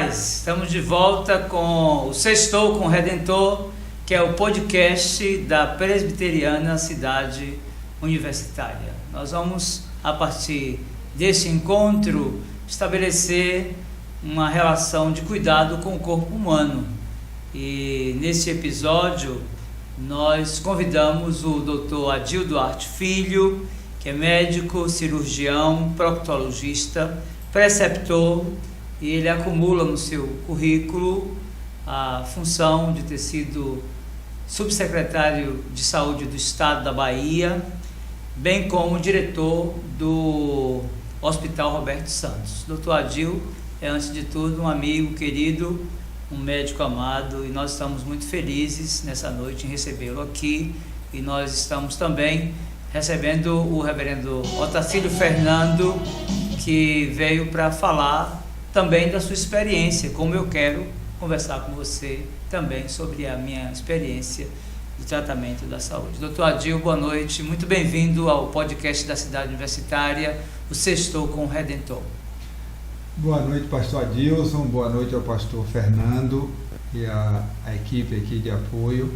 paz, estamos de volta com o Sextou com o Redentor, que é o podcast da Presbiteriana Cidade Universitária. Nós vamos, a partir desse encontro, estabelecer uma relação de cuidado com o corpo humano. E nesse episódio, nós convidamos o Dr. Adil Duarte Filho, que é médico, cirurgião, proctologista, preceptor, e ele acumula no seu currículo a função de ter sido subsecretário de Saúde do Estado da Bahia, bem como diretor do Hospital Roberto Santos. Dr. Adil é, antes de tudo, um amigo querido, um médico amado, e nós estamos muito felizes nessa noite em recebê-lo aqui, e nós estamos também recebendo o reverendo Otacílio Fernando, que veio para falar também da sua experiência, como eu quero conversar com você também sobre a minha experiência de tratamento da saúde. Dr. Adil, boa noite, muito bem-vindo ao podcast da Cidade Universitária, o Sextou com o Redentor. Boa noite, pastor Adilson, boa noite ao pastor Fernando e a equipe aqui de apoio,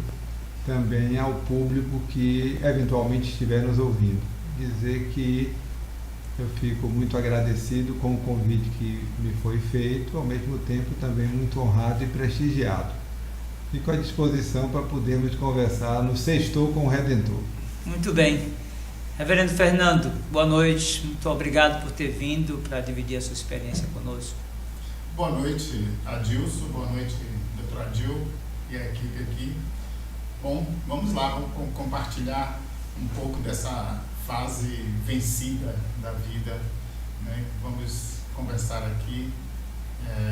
também ao público que eventualmente estiver nos ouvindo. Dizer que eu fico muito agradecido com o convite que me foi feito, ao mesmo tempo também muito honrado e prestigiado. Fico à disposição para podermos conversar no Sextou com o Redentor. Muito bem. Reverendo Fernando, boa noite, muito obrigado por ter vindo para dividir a sua experiência conosco. Boa noite, Adilson, boa noite, Dr. Adil e a equipe aqui. Bom, vamos lá, vamos compartilhar um pouco dessa fase vencida da vida, né? Vamos conversar aqui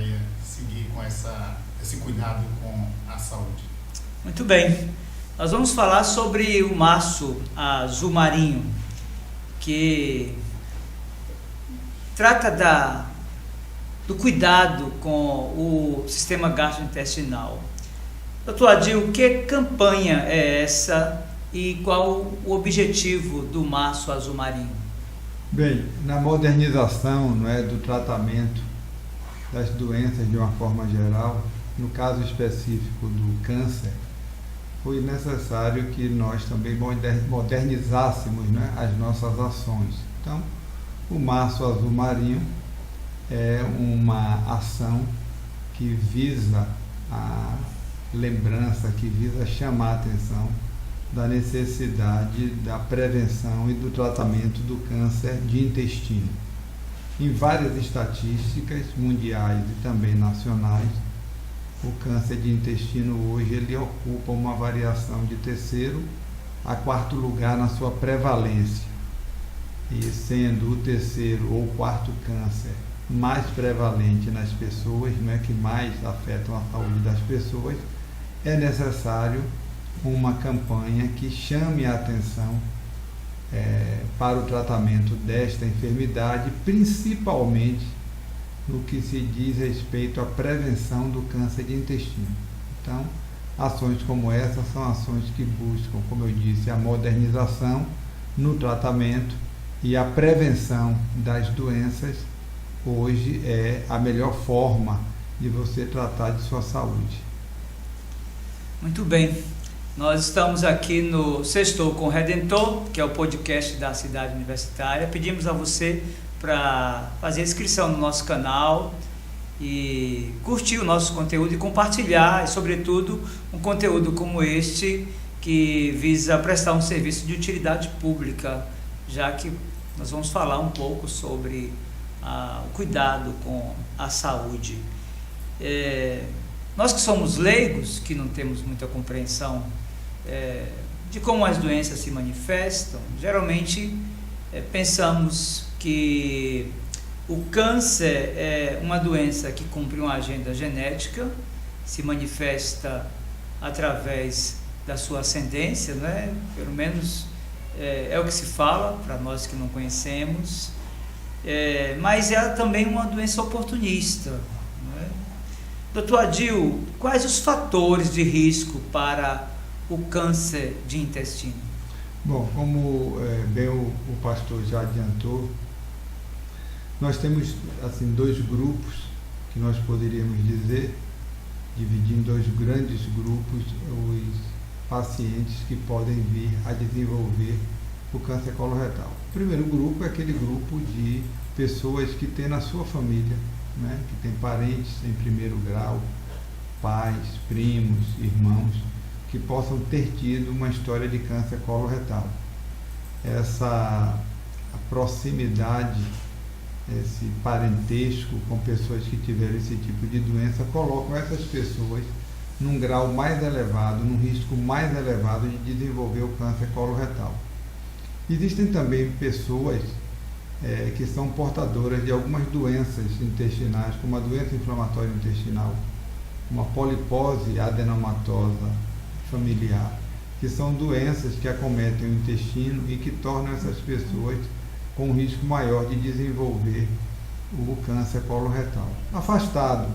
e seguir com esse cuidado com a saúde. Muito bem, nós vamos falar sobre o março azul marinho, que trata do cuidado com o sistema gastrointestinal. Doutor Adil, que campanha é essa e qual o objetivo do março azul marinho? Bem, na modernização, do tratamento das doenças de uma forma geral, no caso específico do câncer, foi necessário que nós também modernizássemos as nossas ações. Então, o Março Azul Marinho é uma ação que visa a lembrança, que visa chamar a atenção da necessidade da prevenção e do tratamento do câncer de intestino. Em várias estatísticas mundiais e também nacionais, o câncer de intestino hoje ele ocupa uma variação de terceiro a quarto lugar na sua prevalência. E sendo o terceiro ou quarto câncer mais prevalente nas pessoas, que mais afetam a saúde das pessoas, é necessário uma campanha que chame a atenção para o tratamento desta enfermidade, principalmente no que se diz respeito à prevenção do câncer de intestino. Então, ações como essa são ações que buscam, como eu disse, a modernização no tratamento e a prevenção das doenças. Hoje é a melhor forma de você tratar de sua saúde. Muito bem. Nós estamos aqui no Sextou com o Redentor, que é o podcast da Cidade Universitária. Pedimos a você para fazer inscrição no nosso canal e curtir o nosso conteúdo e compartilhar, e sobretudo um conteúdo como este, que visa prestar um serviço de utilidade pública, já que nós vamos falar um pouco sobre o cuidado com a saúde. Nós que somos leigos, que não temos muita compreensão de como as doenças se manifestam, geralmente pensamos que o câncer é uma doença que cumpre uma agenda genética, se manifesta através da sua ascendência, pelo menos é o que se fala para nós que não conhecemos, mas é também uma doença oportunista. Doutor Adil, quais os fatores de risco para o câncer de intestino? Bom, como bem o pastor já adiantou, nós temos dois grupos que nós poderíamos dizer, dividir em dois grandes grupos os pacientes que podem vir a desenvolver o câncer coloretal. O primeiro grupo é aquele grupo de pessoas que têm na sua família, né, que tem parentes em primeiro grau, pais, primos, irmãos, que possam ter tido uma história de câncer coloretal. Essa proximidade, esse parentesco com pessoas que tiveram esse tipo de doença, colocam essas pessoas num grau mais elevado, num risco mais elevado de desenvolver o câncer coloretal. Existem também pessoas que são portadoras de algumas doenças intestinais, como a doença inflamatória intestinal, uma polipose adenomatosa familiar, que são doenças que acometem o intestino e que tornam essas pessoas com um risco maior de desenvolver o câncer coloretal. Afastado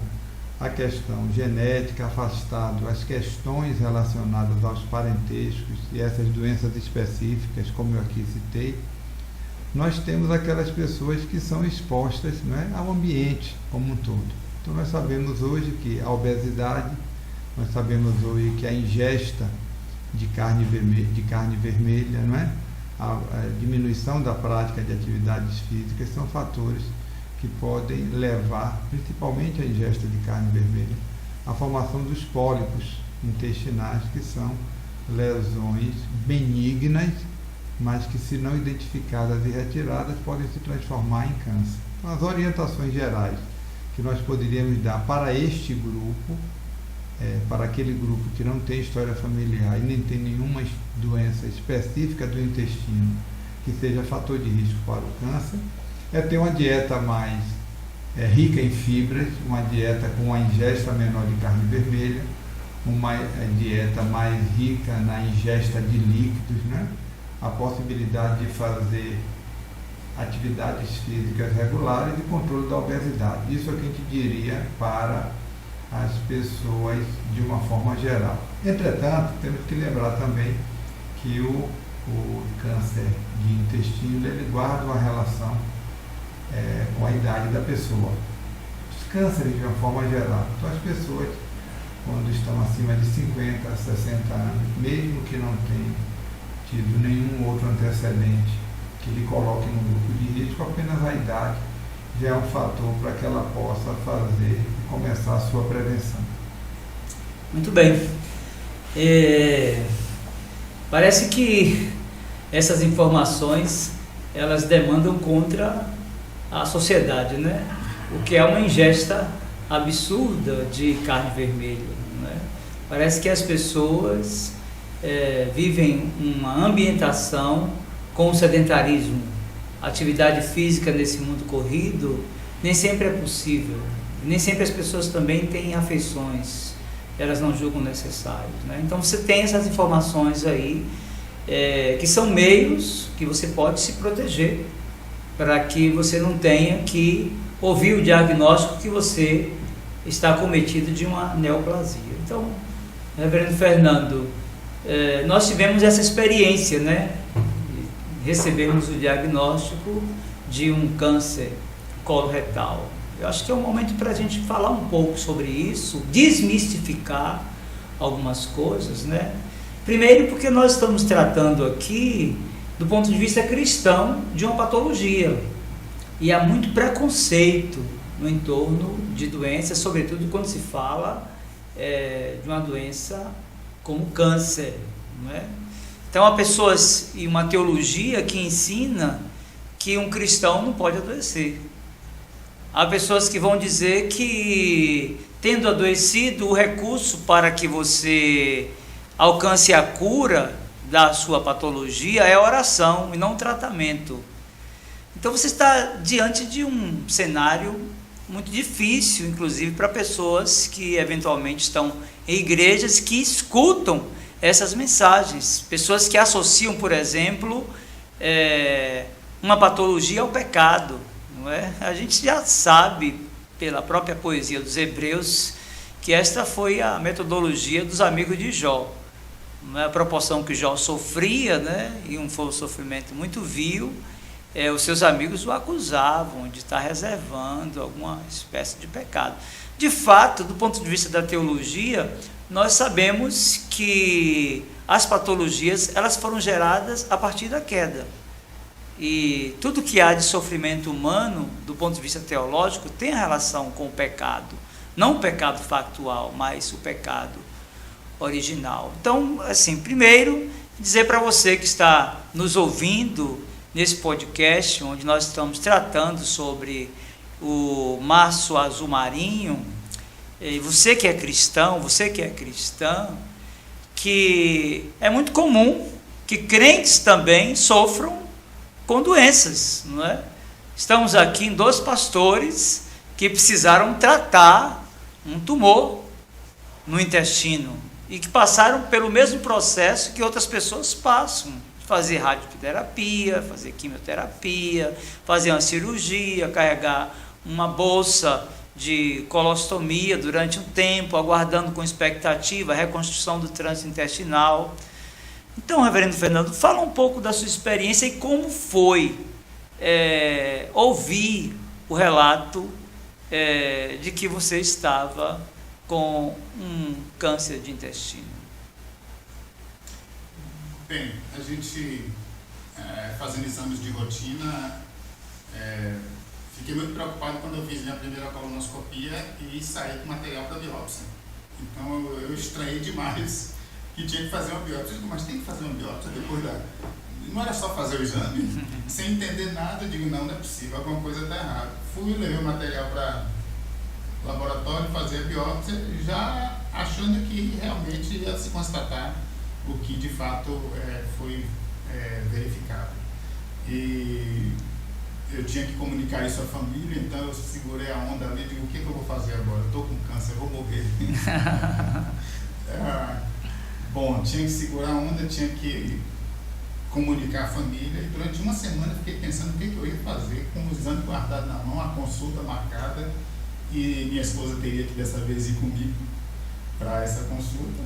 a questão genética, afastado as questões relacionadas aos parentescos e essas doenças específicas, como eu aqui citei, nós temos aquelas pessoas que são expostas, né, ao ambiente como um todo. Então nós sabemos hoje que a obesidade, nós sabemos hoje que a ingesta de carne vermelha, não é? A diminuição da prática de atividades físicas são fatores que podem levar, principalmente a ingesta de carne vermelha, à formação dos pólipos intestinais, que são lesões benignas, mas que, se não identificadas e retiradas, podem se transformar em câncer. Então, as orientações gerais que nós poderíamos dar para este grupo, para aquele grupo que não tem história familiar e nem tem nenhuma doença específica do intestino que seja fator de risco para o câncer, é ter uma dieta mais rica em fibras, uma dieta com uma ingesta menor de carne vermelha, uma dieta mais rica na ingesta de líquidos, né? A possibilidade de fazer atividades físicas regulares e controle da obesidade. Isso é o que a gente diria para as pessoas de uma forma geral. Entretanto, temos que lembrar também que o câncer de intestino, ele guarda uma relação com a idade da pessoa. Os cânceres de uma forma geral. Então, as pessoas, quando estão acima de 50, 60 anos, mesmo que não tenham tido nenhum outro antecedente que lhe coloque no grupo de risco, apenas a idade já é um fator para que ela possa fazer e começar a sua prevenção. Muito bem. Parece que essas informações, elas demandam contra a sociedade, né? O que é uma ingesta absurda de carne vermelha, né? Parece que as pessoas vivem uma ambientação com o sedentarismo. A atividade física nesse mundo corrido nem sempre é possível. Nem sempre as pessoas também têm afeições, elas não julgam necessários, né? Então você tem essas informações aí, que são meios que você pode se proteger, para que você não tenha que ouvir o diagnóstico que você está acometido de uma neoplasia. Então, Reverendo Fernando, nós tivemos essa experiência, né? Recebemos o diagnóstico de um câncer coloretal. Eu acho que é um momento para a gente falar um pouco sobre isso, desmistificar algumas coisas, né? Primeiro, porque nós estamos tratando aqui, do ponto de vista cristão, de uma patologia. E há muito preconceito no entorno de doenças, sobretudo quando se fala de uma doença como câncer, não é? Então há pessoas e uma teologia que ensina que um cristão não pode adoecer. Há pessoas que vão dizer que, tendo adoecido, o recurso para que você alcance a cura da sua patologia é a oração e não o tratamento. Então você está diante de um cenário muito difícil, inclusive para pessoas que eventualmente estão em igrejas que escutam essas mensagens, pessoas que associam, por exemplo, uma patologia ao pecado, não é? A gente já sabe, pela própria poesia dos Hebreus, que esta foi a metodologia dos amigos de Jó. A proporção que Jó sofria, né? E foi um sofrimento muito vil, os seus amigos o acusavam de estar reservando alguma espécie de pecado. De fato, do ponto de vista da teologia, nós sabemos que as patologias elas foram geradas a partir da queda. E tudo que há de sofrimento humano, do ponto de vista teológico, tem relação com o pecado. Não o pecado factual, mas o pecado original. Então, assim, primeiro, dizer para você que está nos ouvindo nesse podcast, onde nós estamos tratando sobre o março azul marinho, e você que é cristão, você que é cristã, que é muito comum que crentes também sofram com doenças, não é? Estamos aqui em 2 pastores que precisaram tratar um tumor no intestino e que passaram pelo mesmo processo que outras pessoas passam, fazer radioterapia, fazer quimioterapia, fazer uma cirurgia, carregar uma bolsa de colostomia durante um tempo, aguardando com expectativa a reconstrução do trânsito intestinal. Então, reverendo Fernando, fala um pouco da sua experiência e como foi ouvir o relato de que você estava com um câncer de intestino. Bem, a gente fazendo exames de rotina, fiquei muito preocupado quando eu fiz minha primeira colonoscopia e saí com material para biópsia. Então eu estranhei demais que tinha que fazer uma biópsia. Eu digo, mas tem que fazer uma biópsia depois da... Não era só fazer o exame, sem entender nada. Eu digo, não é possível, alguma coisa está errada. Fui, levei o material para o laboratório, fazer a biópsia, já achando que realmente ia se constatar o que de fato foi verificado. E eu tinha que comunicar isso à família, então eu segurei a onda ali e digo, o que eu vou fazer agora? Eu estou com câncer, eu vou morrer. Bom, tinha que segurar a onda, tinha que comunicar à família, e durante uma semana eu fiquei pensando o que eu ia fazer com o exame guardado na mão, a consulta marcada, e minha esposa teria que dessa vez ir comigo para essa consulta,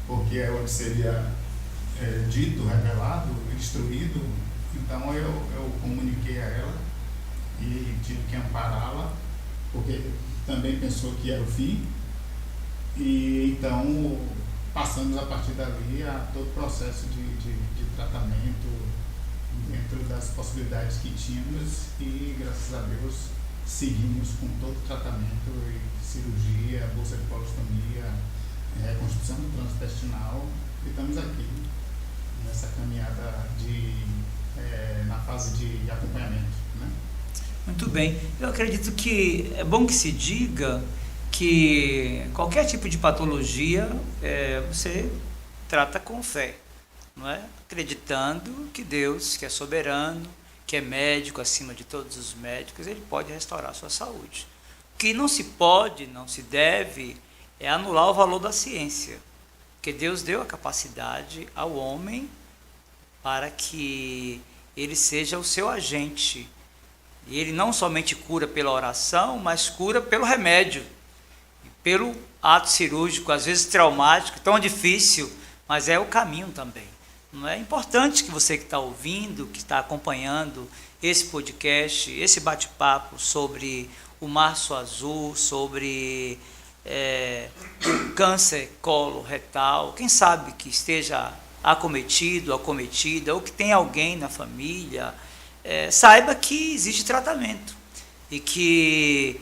porque é onde seria dito, revelado, instruído. Então eu comuniquei a ela e tive que ampará-la, porque também pensou que era o fim. E então passamos a partir dali a todo o processo de tratamento dentro das possibilidades que tínhamos, e graças a Deus seguimos com todo o tratamento, e cirurgia, bolsa de colostomia, reconstrução do trânsito intestinal, e estamos aqui nessa caminhada na fase de acompanhamento, né? Muito bem. Eu acredito que é bom que se diga que qualquer tipo de patologia você trata com fé, não é? Acreditando que Deus, que é soberano, que é médico acima de todos os médicos, Ele pode restaurar a sua saúde. O que não se pode, não se deve, é anular o valor da ciência, porque Deus deu a capacidade ao homem para que ele seja o seu agente. E ele não somente cura pela oração, mas cura pelo remédio, pelo ato cirúrgico, às vezes traumático, tão difícil, mas é o caminho também. Não é importante que você que está ouvindo, que está acompanhando esse podcast, esse bate-papo sobre o março azul, sobre câncer coloretal, quem sabe que esteja acometido, acometida, ou que tem alguém na família, saiba que existe tratamento e que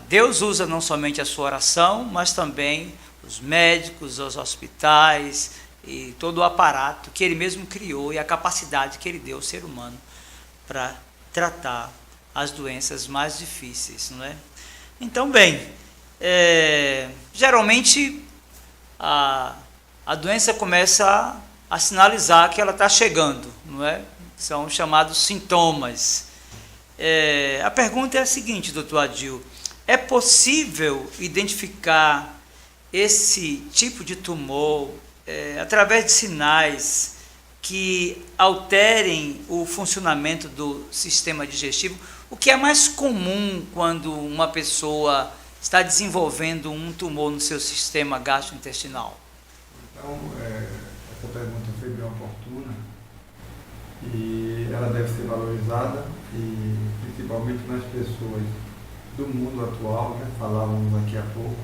Deus usa não somente a sua oração, mas também os médicos, os hospitais e todo o aparato que Ele mesmo criou e a capacidade que Ele deu ao ser humano para tratar as doenças mais difíceis, não é? Então, bem, geralmente a doença começa a sinalizar que ela está chegando, não é? São chamados sintomas. A pergunta é a seguinte, doutor Adil: é possível identificar esse tipo de tumor através de sinais que alterem o funcionamento do sistema digestivo? O que é mais comum quando uma pessoa está desenvolvendo um tumor no seu sistema gastrointestinal? Então, essa pergunta foi bem oportuna e ela deve deve ser valorizada, e principalmente nas pessoas do mundo atual, né? Falávamos aqui há pouco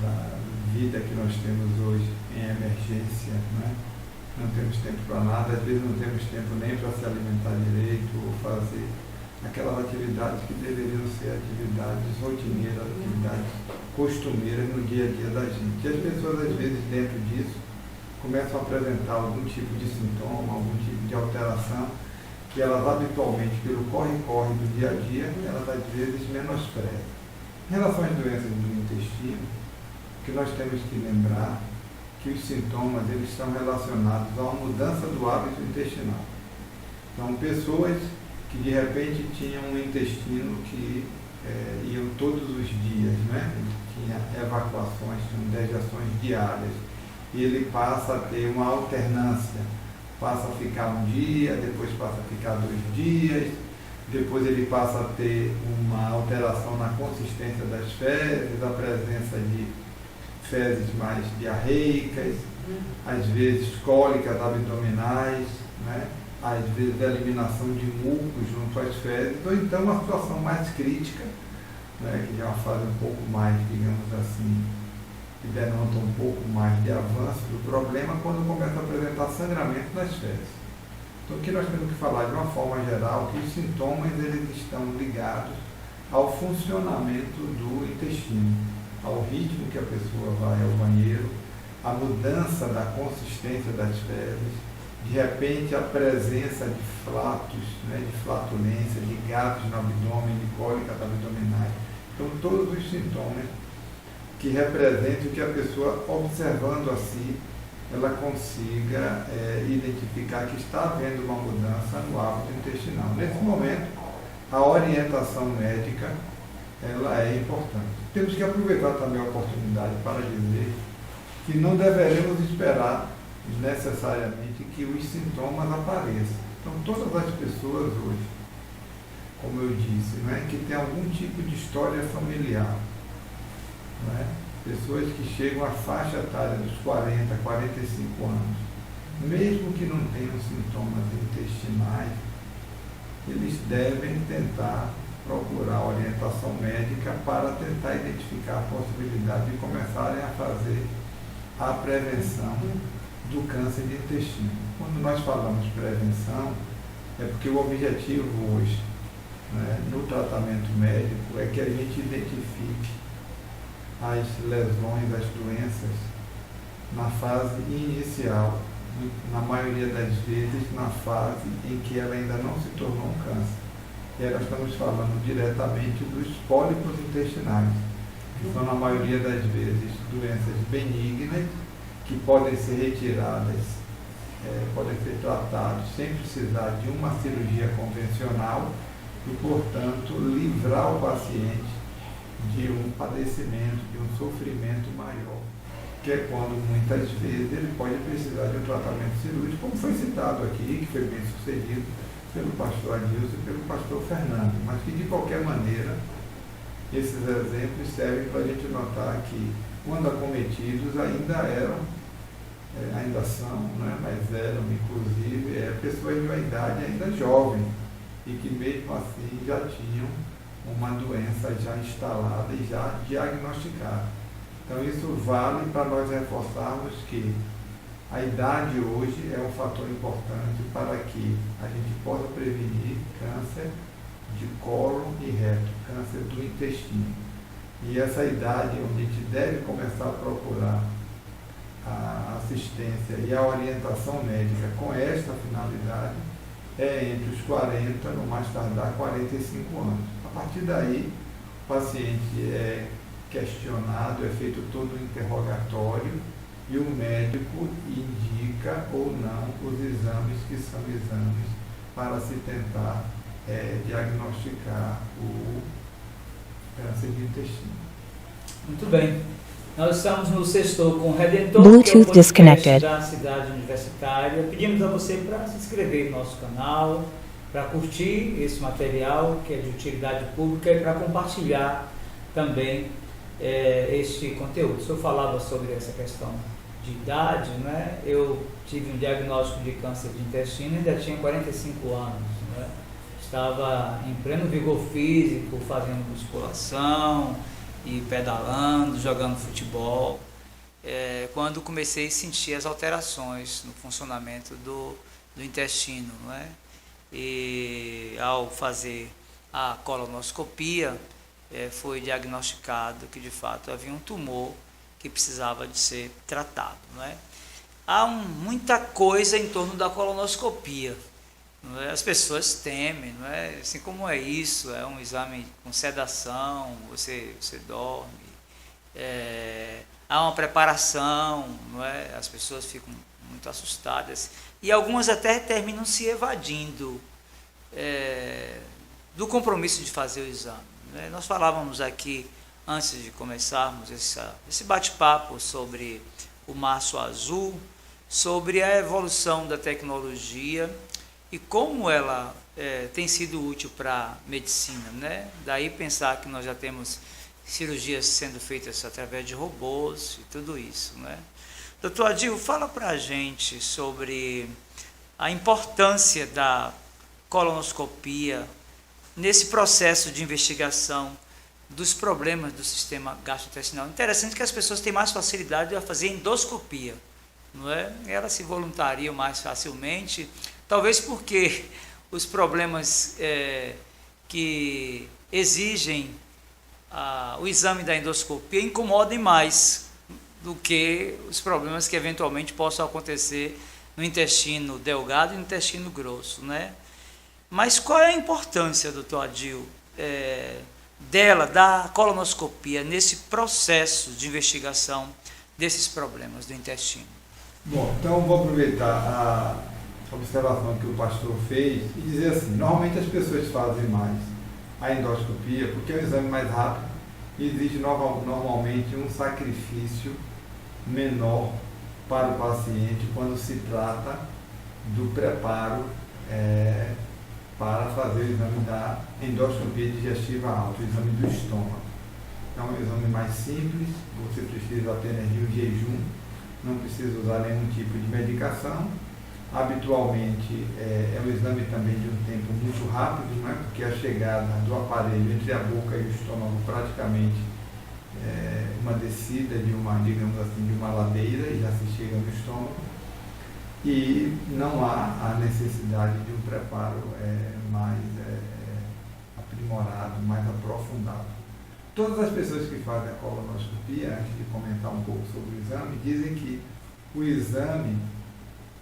da vida que nós temos hoje em emergência, né? Não temos tempo para nada, às vezes não temos tempo nem para se alimentar direito ou fazer aquelas atividades que deveriam ser atividades rotineiras, atividades costumeiras no dia a dia da gente. E as pessoas, às vezes, dentro disso, começam a apresentar algum tipo de sintoma, algum tipo de alteração, que elas habitualmente, pelo corre-corre do dia a dia, elas às vezes menosprezam. Em relação às doenças do intestino, o que nós temos que lembrar que os sintomas eles estão relacionados a uma mudança do hábito intestinal. Então, pessoas que de repente tinham um intestino que iam todos os dias, né? Tinha evacuações, tinham dejeções diárias, e ele passa a ter uma alternância, passa a ficar um dia, depois passa a ficar 2 dias, depois ele passa a ter uma alteração na consistência das fezes, a presença de fezes mais diarreicas, às vezes cólicas abdominais, né? Às vezes a eliminação de mucos junto às fezes, ou então uma situação mais crítica, né? Que já é uma fase um pouco mais, digamos assim, que denota um pouco mais de avanço do problema, quando começa a apresentar sangramento nas fezes. Então, aqui nós temos que falar de uma forma geral que os sintomas eles estão ligados ao funcionamento do intestino, ao ritmo que a pessoa vai ao banheiro, a mudança da consistência das fezes, de repente a presença de flatos, né, de flatulência, de gases no abdômen, de cólicas abdominais. Então, todos os sintomas que representam que a pessoa, observando a si, ela consiga identificar que está havendo uma mudança no hábito intestinal. Nesse momento, a orientação médica ela é importante. Temos que aproveitar também a oportunidade para dizer que não deveremos esperar necessariamente que os sintomas apareçam. Então, todas as pessoas hoje, como eu disse, não é, que tem algum tipo de história familiar, não é? Pessoas que chegam à faixa etária dos 40, 45 anos, mesmo que não tenham sintomas intestinais, eles devem tentar procurar orientação médica para tentar identificar a possibilidade de começarem a fazer a prevenção do câncer de intestino. Quando nós falamos prevenção, é porque o objetivo hoje, né, no tratamento médico é que a gente identifique as lesões, as doenças na fase inicial, na maioria das vezes na fase em que ela ainda não se tornou um câncer. E aí nós estamos falando diretamente dos pólipos intestinais, que são na maioria das vezes doenças benignas, que podem ser retiradas, podem ser tratados sem precisar de uma cirurgia convencional e, portanto, livrar o paciente de um padecimento, de um sofrimento maior, que é quando muitas vezes ele pode precisar de um tratamento cirúrgico, como foi citado aqui, que foi bem sucedido pelo pastor Adilson e pelo pastor Fernando, mas que de qualquer maneira esses exemplos servem para a gente notar que quando acometidos ainda são, né, mas eram inclusive pessoas de uma idade ainda jovem e que mesmo assim já tinham uma doença já instalada e já diagnosticada. Então isso vale para nós reforçarmos que a idade hoje é um fator importante para que a gente possa prevenir câncer de cólon e reto, câncer do intestino. E essa idade onde a gente deve começar a procurar a assistência e a orientação médica com esta finalidade é entre os 40, no mais tardar 45 anos. A partir daí, o paciente é questionado, é feito todo o interrogatório e o médico indica ou não os exames que são exames para se tentar diagnosticar o câncer de intestino. Muito bem. Nós estamos no Sextou com o Redentor, Bluetooth que é o podcast disconnected. da cidade universitária. Pedimos a você para se inscrever no nosso canal, para curtir esse material que é de utilidade pública e para compartilhar também este conteúdo. O senhor falava sobre essa questão de idade, né, eu tive um diagnóstico de câncer de intestino e ainda tinha 45 anos. Né? Estava em pleno vigor físico, fazendo musculação e pedalando, jogando futebol, quando comecei a sentir as alterações no funcionamento do intestino. Não é? E ao fazer a colonoscopia, foi diagnosticado que de fato havia um tumor que precisava de ser tratado. Não é? Há muita coisa em torno da colonoscopia. Não é? As pessoas temem, não é? Assim como é isso, é um exame com sedação, você dorme, há uma preparação, não é? As pessoas ficam muito assustadas e algumas até terminam se evadindo do compromisso de fazer o exame. Né? Nós falávamos aqui, antes de começarmos esse bate-papo sobre o Março Azul, sobre a evolução da tecnologia e como ela tem sido útil para a medicina. Né? Daí pensar que nós já temos cirurgias sendo feitas através de robôs e tudo isso. Né? Doutor Adil, fala para a gente sobre a importância da colonoscopia nesse processo de investigação dos problemas do sistema gastrointestinal. Interessante que as pessoas têm mais facilidade de fazer endoscopia, não é? Elas se voluntariam mais facilmente, talvez porque os problemas que exigem o exame da endoscopia incomodem mais do que os problemas que eventualmente possam acontecer no intestino delgado e no intestino grosso, né? Mas qual é a importância, doutor Adil, da colonoscopia nesse processo de investigação desses problemas do intestino? Bom, então vou aproveitar a observação que o pastor fez e dizer assim, normalmente as pessoas fazem mais a endoscopia porque é um exame mais rápido e exige normalmente um sacrifício menor para o paciente quando se trata do preparo para fazer o exame da endoscopia digestiva alta, o exame do estômago. É um exame mais simples, você precisa apenas de um jejum, não precisa usar nenhum tipo de medicação. Habitualmente é um exame também de um tempo muito rápido, não é? Porque a chegada do aparelho entre a boca e o estômago praticamente uma descida de uma, digamos assim, de uma ladeira e já se chega no estômago. E não há a necessidade de um preparo mais aprimorado, mais aprofundado. Todas as pessoas que fazem a colonoscopia, antes de comentar um pouco sobre o exame, dizem que o exame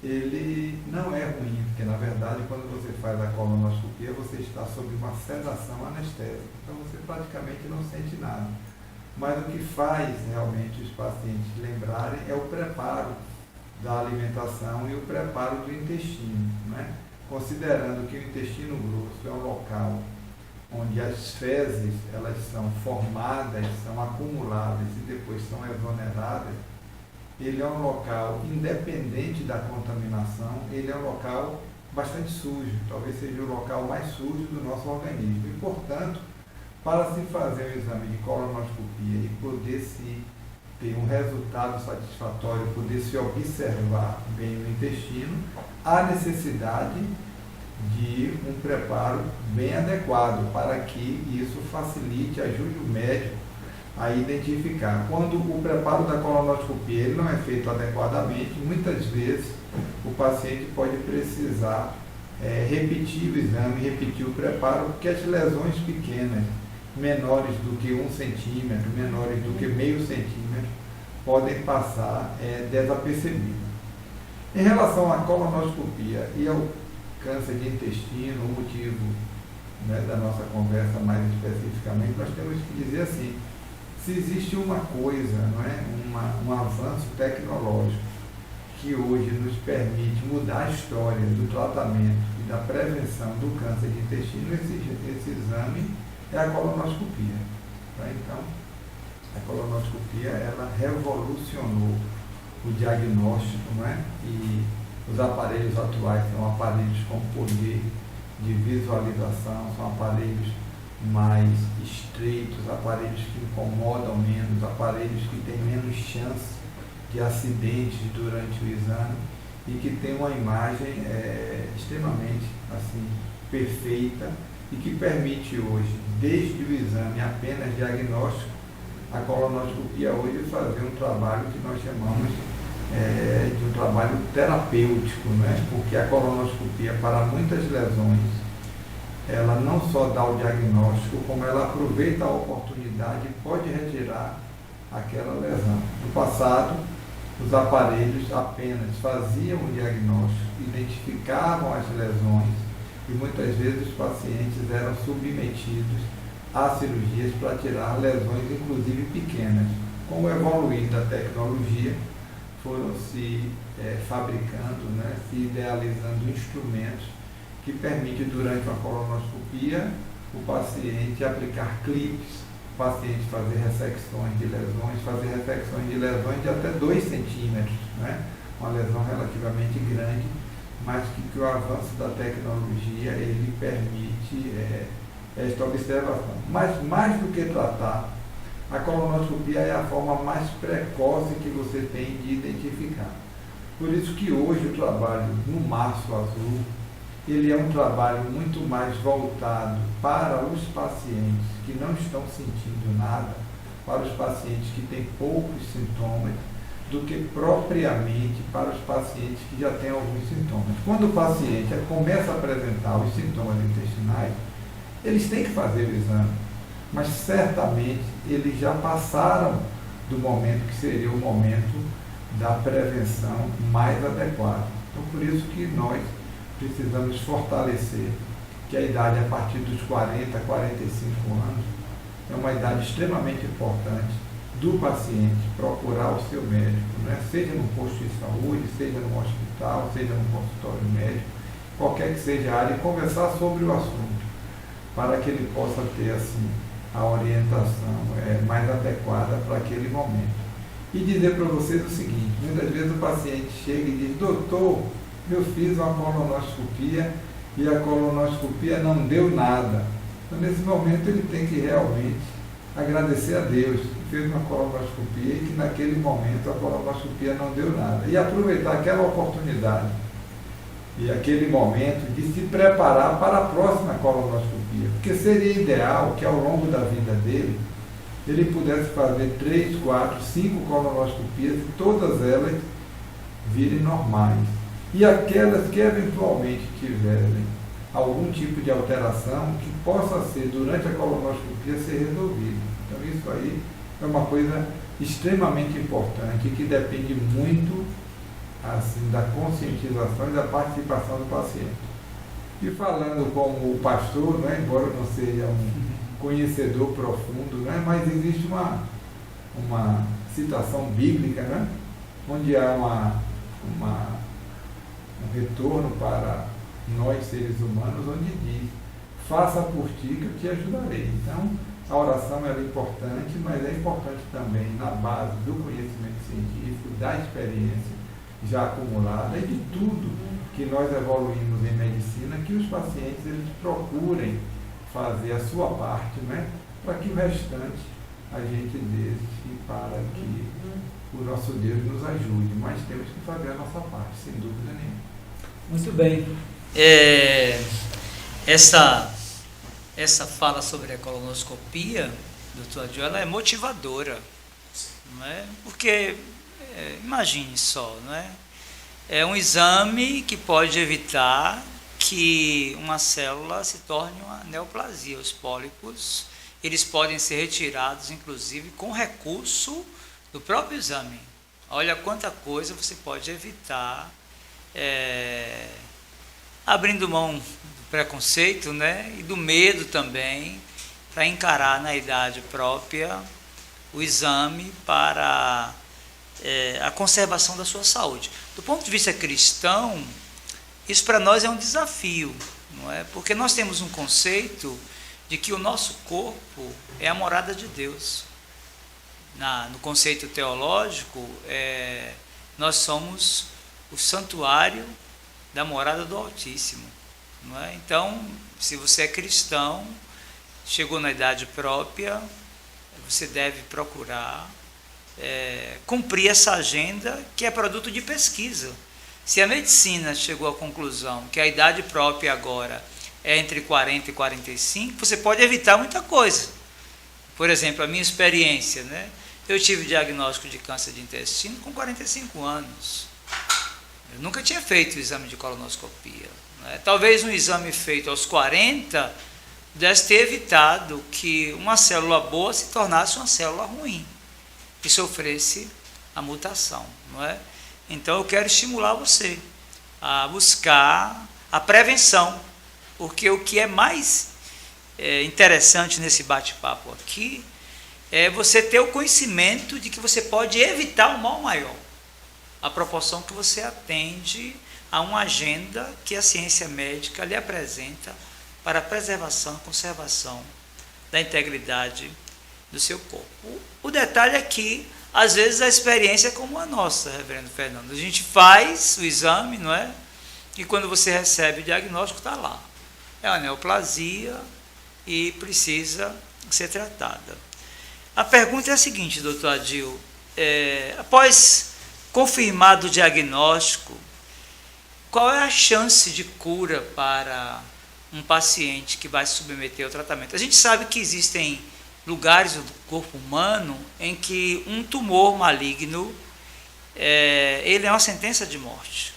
ele não é ruim, porque na verdade quando você faz a colonoscopia você está sob uma sedação anestésica, então você praticamente não sente nada. Mas o que faz realmente os pacientes lembrarem é o preparo da alimentação e o preparo do intestino, né? Considerando que o intestino grosso é um local onde as fezes elas são formadas, são acumuladas e depois são exoneradas, ele é um local independente da contaminação, ele é um local bastante sujo, talvez seja o local mais sujo do nosso organismo. E, portanto, para se fazer um exame de colonoscopia e poder se ter um resultado satisfatório, poder se observar bem o intestino, há necessidade de um preparo bem adequado para que isso facilite, ajude o médico a identificar. Quando o preparo da colonoscopia ele não é feito adequadamente, muitas vezes o paciente pode precisar repetir o exame, repetir o preparo, porque as lesões pequenas, menores do que 1 centímetro, menores do que meio centímetro, podem passar desapercebidas. Em relação à colonoscopia e ao câncer de intestino, o motivo da nossa conversa mais especificamente, nós temos que dizer assim, se existe uma coisa, um avanço tecnológico que hoje nos permite mudar a história do tratamento e da prevenção do câncer de intestino, esse exame é a colonoscopia. Tá? Então, a colonoscopia ela revolucionou o diagnóstico, e os aparelhos atuais são aparelhos com poder de visualização, são aparelhos mais estreitos, aparelhos que incomodam menos, aparelhos que têm menos chance de acidentes durante o exame e que tem uma imagem extremamente assim, perfeita e que permite hoje, desde o exame apenas diagnóstico, a colonoscopia hoje fazer um trabalho que nós chamamos de um trabalho terapêutico, né? Porque a colonoscopia, para muitas lesões, ela não só dá o diagnóstico, como ela aproveita a oportunidade e pode retirar aquela lesão. No passado, os aparelhos apenas faziam o diagnóstico, identificavam as lesões e muitas vezes os pacientes eram submetidos a cirurgias para tirar lesões, inclusive pequenas. Com o evoluir da tecnologia, foram se fabricando, né, se idealizando instrumentos que permitem, durante uma colonoscopia, o paciente aplicar clipes, o paciente fazer ressecções de lesões de até 2 centímetros, né? Uma lesão relativamente grande, mas que o avanço da tecnologia ele permite esta observação. Mas mais do que tratar, a colonoscopia é a forma mais precoce que você tem de identificar. Por isso que hoje o trabalho no Março Azul, ele é um trabalho muito mais voltado para os pacientes que não estão sentindo nada, para os pacientes que têm poucos sintomas, do que propriamente para os pacientes que já têm alguns sintomas. Quando o paciente começa a apresentar os sintomas intestinais, eles têm que fazer o exame, mas certamente eles já passaram do momento que seria o momento da prevenção mais adequada. Então, por isso que nós precisamos fortalecer que a idade a partir dos 40, 45 anos é uma idade extremamente importante do paciente procurar o seu médico, né? Seja no posto de saúde, seja no hospital, seja no consultório médico, qualquer que seja a área, e conversar sobre o assunto, para que ele possa ter assim, a orientação mais adequada para aquele momento. E dizer para vocês o seguinte, muitas vezes o paciente chega e diz: doutor, eu fiz uma colonoscopia e a colonoscopia não deu nada. Então, nesse momento, ele tem que realmente agradecer a Deus que fez uma colonoscopia e que naquele momento a colonoscopia não deu nada. E aproveitar aquela oportunidade e aquele momento de se preparar para a próxima colonoscopia. Porque seria ideal que ao longo da vida dele, ele pudesse fazer 3, 4, 5 colonoscopias e todas elas virem normais. E aquelas que eventualmente tiverem algum tipo de alteração que possa ser, durante a colonoscopia, ser resolvida. Então isso aí é uma coisa extremamente importante que depende muito assim, da conscientização e da participação do paciente. E falando como pastor, né, embora eu não seja um conhecedor profundo, né, mas existe uma citação bíblica, né, onde há um retorno para nós seres humanos, onde diz: faça por ti que eu te ajudarei. Então, a oração é importante, mas é importante também na base do conhecimento científico, da experiência já acumulada e de tudo que nós evoluímos em medicina, que os pacientes eles procurem fazer a sua parte, né, para que o restante a gente deixe para que o nosso Deus nos ajude, mas temos que fazer a nossa parte, sem dúvida nenhuma. Muito bem. Essa fala sobre a colonoscopia, doutor Adil, ela é motivadora, não é? Porque, imagine só, não é? É um exame que pode evitar que uma célula se torne uma neoplasia. Os pólipos, eles podem ser retirados, inclusive, com recurso do próprio exame. Olha quanta coisa você pode evitar, abrindo mão do preconceito, né, e do medo também, para encarar na idade própria o exame para a conservação da sua saúde. Do ponto de vista cristão, isso para nós é um desafio, não é? Porque nós temos um conceito de que o nosso corpo é a morada de Deus. No conceito teológico, nós somos o santuário da morada do Altíssimo, não é? Então, se você é cristão, chegou na idade própria, você deve procurar cumprir essa agenda que é produto de pesquisa. Se a medicina chegou à conclusão que a idade própria agora é entre 40 e 45, você pode evitar muita coisa. Por exemplo, a minha experiência, né? Eu tive diagnóstico de câncer de intestino com 45 anos. Eu nunca tinha feito o exame de colonoscopia, né? Talvez um exame feito aos 40 pudesse ter evitado que uma célula boa se tornasse uma célula ruim e sofresse a mutação, não é? Então eu quero estimular você a buscar a prevenção, porque o que é mais interessante nesse bate-papo aqui é você ter o conhecimento de que você pode evitar um mal maior, à proporção que você atende a uma agenda que a ciência médica lhe apresenta para a preservação e conservação da integridade do seu corpo. O detalhe é que, às vezes, a experiência é como a nossa, reverendo Fernando. A gente faz o exame, não é? E quando você recebe o diagnóstico, está lá. É uma neoplasia e precisa ser tratada. A pergunta é a seguinte, doutor Adil. Após confirmado o diagnóstico, qual é a chance de cura para um paciente que vai se submeter ao tratamento? A gente sabe que existem lugares do corpo humano em que um tumor maligno ele é uma sentença de morte.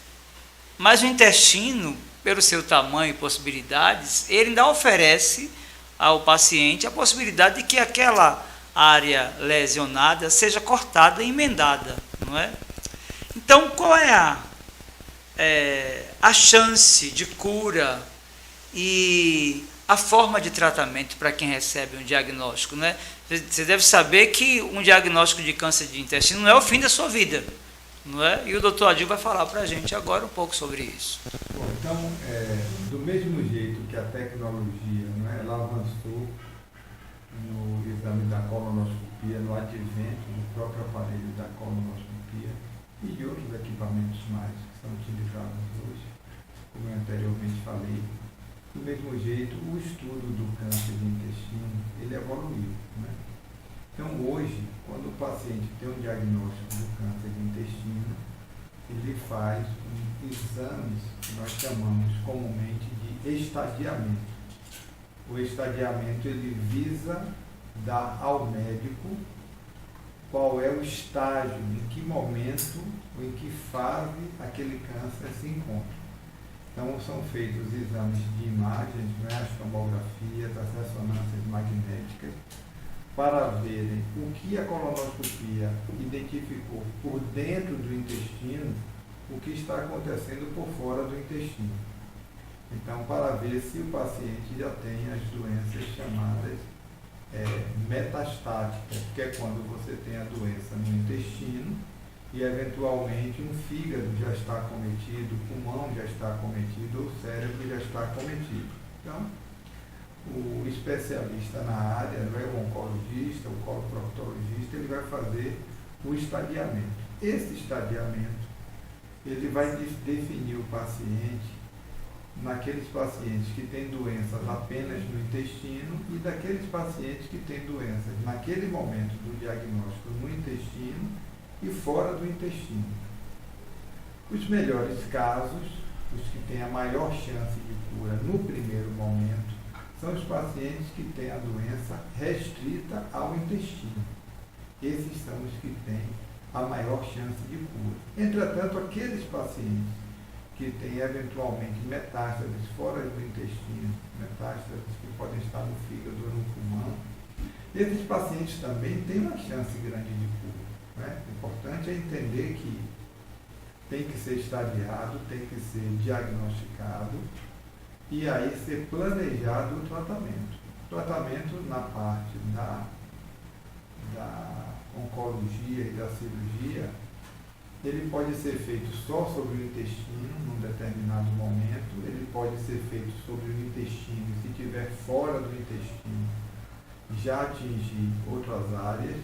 Mas o intestino, pelo seu tamanho e possibilidades, ele ainda oferece ao paciente a possibilidade de que aquela área lesionada seja cortada e emendada, não é? Então, qual é a chance de cura e a forma de tratamento para quem recebe um diagnóstico, né? Você deve saber que um diagnóstico de câncer de intestino não é o fim da sua vida, não é? E o doutor Adil vai falar para a gente agora um pouco sobre isso. Bom, então, do mesmo jeito que a tecnologia, não é, ela avançou no exame da colonoscopia, no advento do próprio aparelho da colonoscopia e de outros equipamentos mais que são utilizados hoje, como eu anteriormente falei, do mesmo jeito, o estudo do câncer de intestino, ele evoluiu, né? Então, hoje, quando o paciente tem um diagnóstico do câncer de intestino, ele faz exames que nós chamamos comumente de estadiamento. O estadiamento, ele visa dar ao médico qual é o estágio, em que momento ou em que fase aquele câncer se encontra. Então, são feitos exames de imagens, né, as tomografias, as ressonâncias magnéticas, para verem o que a colonoscopia identificou por dentro do intestino, o que está acontecendo por fora do intestino. Então, para ver se o paciente já tem as doenças chamadas metastáticas, que é quando você tem a doença no intestino e, eventualmente, um fígado já está acometido, o pulmão já está acometido, ou o cérebro já está acometido. Então, o especialista na área, o oncologista, o coloproctologista, ele vai fazer o estadiamento. Esse estadiamento, ele vai definir o paciente naqueles pacientes que têm doenças apenas no intestino e daqueles pacientes que têm doenças naquele momento do diagnóstico no intestino e fora do intestino. Os melhores casos, os que têm a maior chance de cura no primeiro momento, são os pacientes que têm a doença restrita ao intestino. Esses são os que têm a maior chance de cura. Entretanto, aqueles pacientes que têm eventualmente metástases fora do intestino, metástases que podem estar no fígado ou no pulmão, esses pacientes também têm uma chance grande de cura, né? O importante é entender que tem que ser estadiado, tem que ser diagnosticado e aí ser planejado o tratamento. O tratamento na parte da oncologia e da cirurgia, ele pode ser feito só sobre o intestino, num determinado momento, ele pode ser feito sobre o intestino, se estiver fora do intestino, já atingir outras áreas.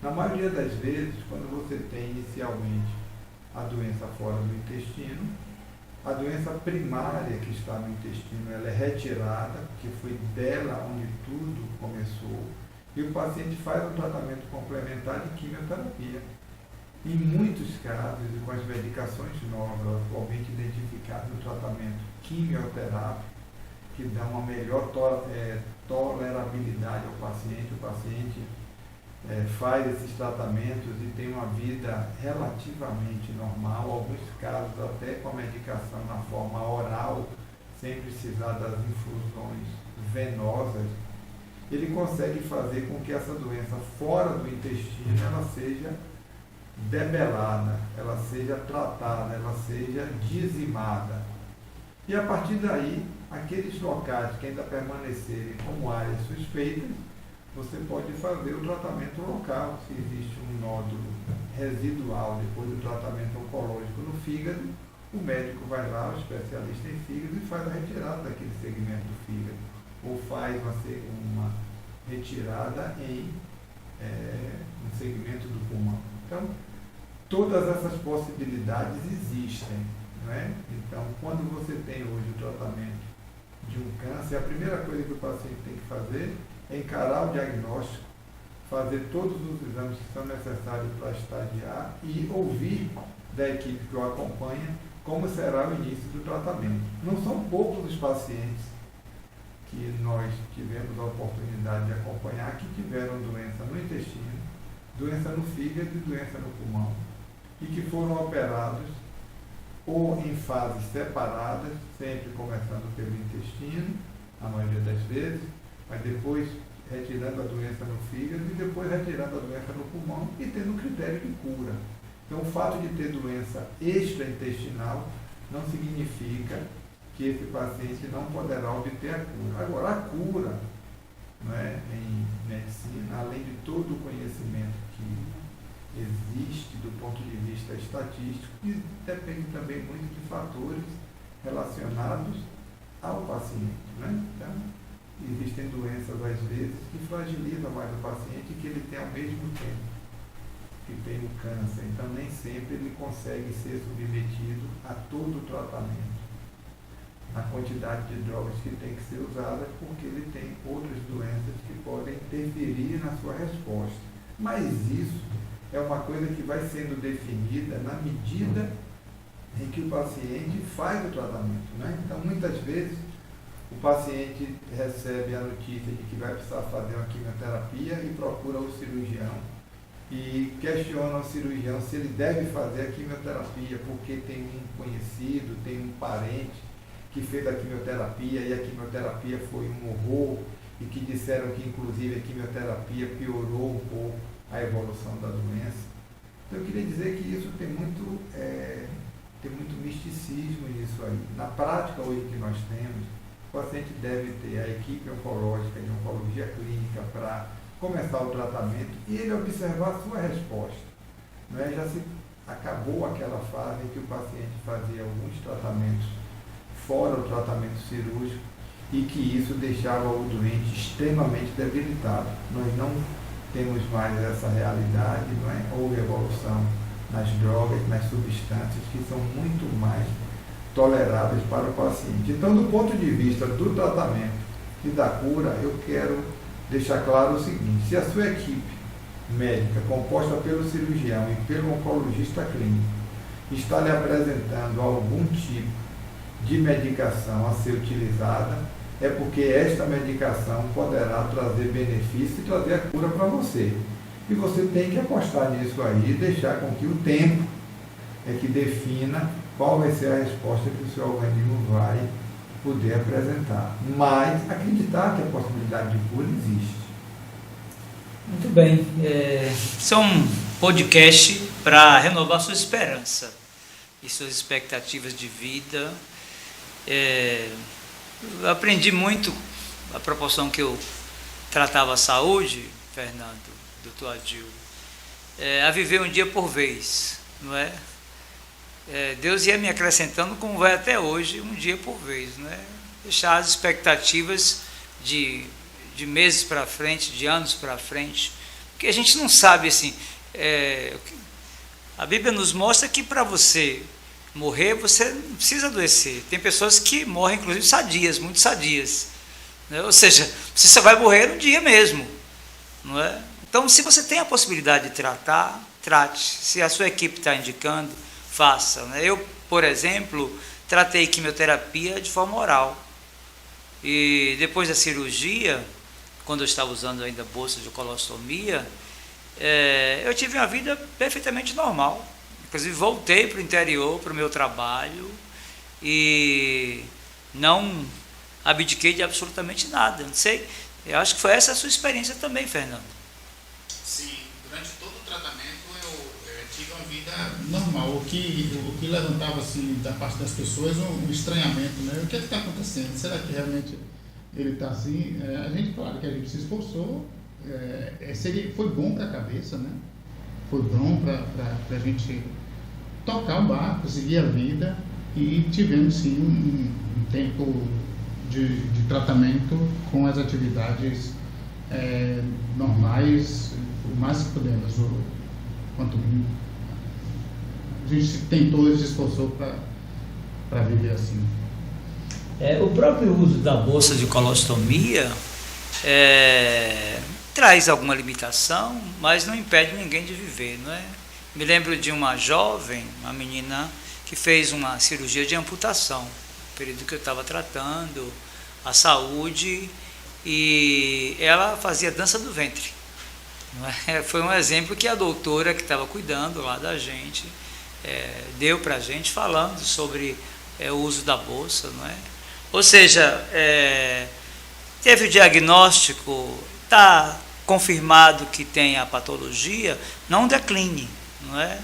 Na maioria das vezes, quando você tem inicialmente a doença fora do intestino, a doença primária que está no intestino, ela é retirada, porque foi dela onde tudo começou, e o paciente faz um tratamento complementar de quimioterapia. Em muitos casos, e com as medicações novas atualmente identificadas no tratamento quimioterápico, que dá uma melhor tolerabilidade ao paciente, o paciente faz esses tratamentos e tem uma vida relativamente normal, alguns casos até com a medicação na forma oral, sem precisar das infusões venosas, ele consegue fazer com que essa doença fora do intestino ela seja debelada, ela seja tratada, ela seja dizimada. E a partir daí, aqueles locais que ainda permanecerem como áreas suspeitas, você pode fazer o tratamento local. Se existe um nódulo residual depois do tratamento oncológico no fígado, o médico vai lá, o especialista em fígado, e faz a retirada daquele segmento do fígado, ou faz uma retirada em um segmento do pulmão. Então, todas essas possibilidades existem, não é? Então, quando você tem hoje o tratamento de um câncer, a primeira coisa que o paciente tem que fazer é encarar o diagnóstico, fazer todos os exames que são necessários para estadiar e ouvir da equipe que o acompanha como será o início do tratamento. Não são poucos os pacientes que nós tivemos a oportunidade de acompanhar que tiveram doença no intestino, doença no fígado e doença no pulmão, e que foram operados ou em fases separadas, sempre começando pelo intestino, a maioria das vezes, mas depois retirando a doença no fígado e depois retirando a doença no pulmão e tendo critério de cura. Então, o fato de ter doença extraintestinal não significa que esse paciente não poderá obter a cura. Agora, a cura, não é, em medicina, além de todo o conhecimento que existe do ponto de vista estatístico, depende também muito de fatores relacionados ao paciente. Não é? Então, existem doenças, às vezes, que fragilizam mais o paciente e que ele tem ao mesmo tempo que tem o câncer. Então, nem sempre ele consegue ser submetido a todo o tratamento, a quantidade de drogas que tem que ser usada, porque ele tem outras doenças que podem interferir na sua resposta. Mas isso é uma coisa que vai sendo definida na medida em que o paciente faz o tratamento, né? Então, muitas vezes, o paciente recebe a notícia de que vai precisar fazer uma quimioterapia e procura o cirurgião e questiona o cirurgião se ele deve fazer a quimioterapia porque tem um conhecido, tem um parente que fez a quimioterapia e a quimioterapia foi um horror e que disseram que inclusive a quimioterapia piorou um pouco a evolução da doença. Então eu queria dizer que isso tem muito misticismo nisso aí. Na prática hoje que nós temos, o paciente deve ter a equipe oncológica de oncologia clínica para começar o tratamento e ele observar a sua resposta. Não é? Já se acabou aquela fase em que o paciente fazia alguns tratamentos fora o tratamento cirúrgico e que isso deixava o doente extremamente debilitado. Nós não temos mais essa realidade, não é? Houve evolução nas drogas, nas substâncias que são muito mais toleráveis para o paciente. Então, do ponto de vista do tratamento e da cura, eu quero deixar claro o seguinte: se a sua equipe médica, composta pelo cirurgião e pelo oncologista clínico, está lhe apresentando algum tipo de medicação a ser utilizada, é porque esta medicação poderá trazer benefício e trazer a cura para você. E você tem que apostar nisso aí e deixar com que o tempo é que defina qual vai ser a resposta que o seu organismo vai poder apresentar. Mas acreditar que a possibilidade de cura existe. Muito bem. Isso é um podcast para renovar sua esperança e suas expectativas de vida. Eu aprendi muito a proporção que eu tratava a saúde, Fernando, doutor Adil, a viver um dia por vez, não é? Deus ia me acrescentando, como vai até hoje, um dia por vez, não é? Deixar as expectativas de meses para frente, de anos para frente, porque a gente não sabe assim. A Bíblia nos mostra que para você morrer, você não precisa adoecer. Tem pessoas que morrem, inclusive, sadias, muito sadias, né? Ou seja, você só vai morrer um dia mesmo. não é? Então, se você tem a possibilidade de tratar, trate. Se a sua equipe está indicando, faça, né? Eu, por exemplo, tratei quimioterapia de forma oral. E depois da cirurgia, quando eu estava usando ainda bolsa de colostomia, eu tive uma vida perfeitamente normal. Inclusive, voltei para o interior, para o meu trabalho, e não abdiquei de absolutamente nada. Não sei, eu acho que foi essa a sua experiência também, Fernando. Sim, durante todo o tratamento eu tive uma vida normal. O que levantava assim, da parte das pessoas um estranhamento, né? O que está acontecendo? Será que realmente ele está assim? A gente, claro que a gente se esforçou, foi bom para a cabeça, né? Foi bom para a gente tocar o barco, seguir a vida, e tivemos sim um tempo de tratamento com as atividades normais, o mais que pudemos, quanto a gente tentou e se esforçou para viver assim. O próprio uso da bolsa de colostomia traz alguma limitação, mas não impede ninguém de viver, não é? Me lembro de uma jovem, uma menina, que fez uma cirurgia de amputação, no período que eu estava tratando a saúde, e ela fazia dança do ventre. Não é? Foi um exemplo que a doutora que estava cuidando lá da gente deu para a gente, falando sobre o uso da bolsa, não é? Ou seja, teve o diagnóstico, está confirmado que tem a patologia, não decline, não é?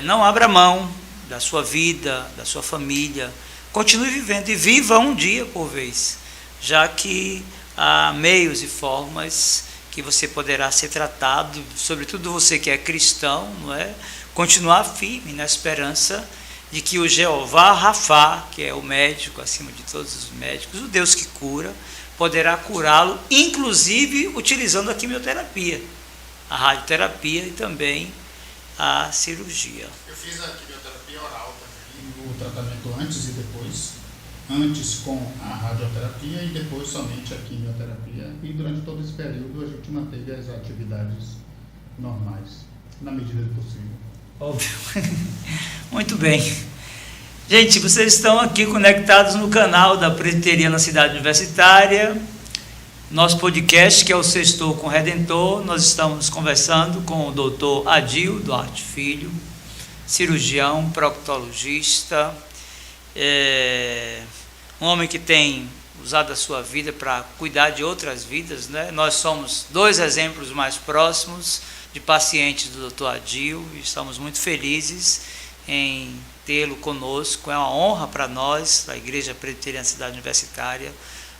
Não abra mão da sua vida, da sua família, continue vivendo e viva um dia por vez, já que há meios e formas que você poderá ser tratado, sobretudo você que é cristão, não é? Continuar firme na esperança de que o Jeová Rafá, que é o médico acima de todos os médicos, o Deus que cura, poderá curá-lo, inclusive utilizando a quimioterapia, a radioterapia e também a cirurgia. Eu fiz a quimioterapia oral também, o tratamento antes e depois, antes com a radioterapia e depois somente a quimioterapia, e durante todo esse período a gente manteve as atividades normais, na medida do possível. Óbvio. Muito bem. Gente, vocês estão aqui conectados no canal da Presbiteriana Cidade Universitária, nosso podcast, que é o Sextou com o Redentor. Nós estamos conversando com o doutor Adil Duarte Filho, cirurgião, proctologista, um homem que tem usado a sua vida para cuidar de outras vidas, né? Nós somos dois exemplos mais próximos de pacientes do Dr. Adil, e estamos muito felizes em tê-lo conosco. É uma honra para nós, da Igreja Presbiteriana Cidade Universitária,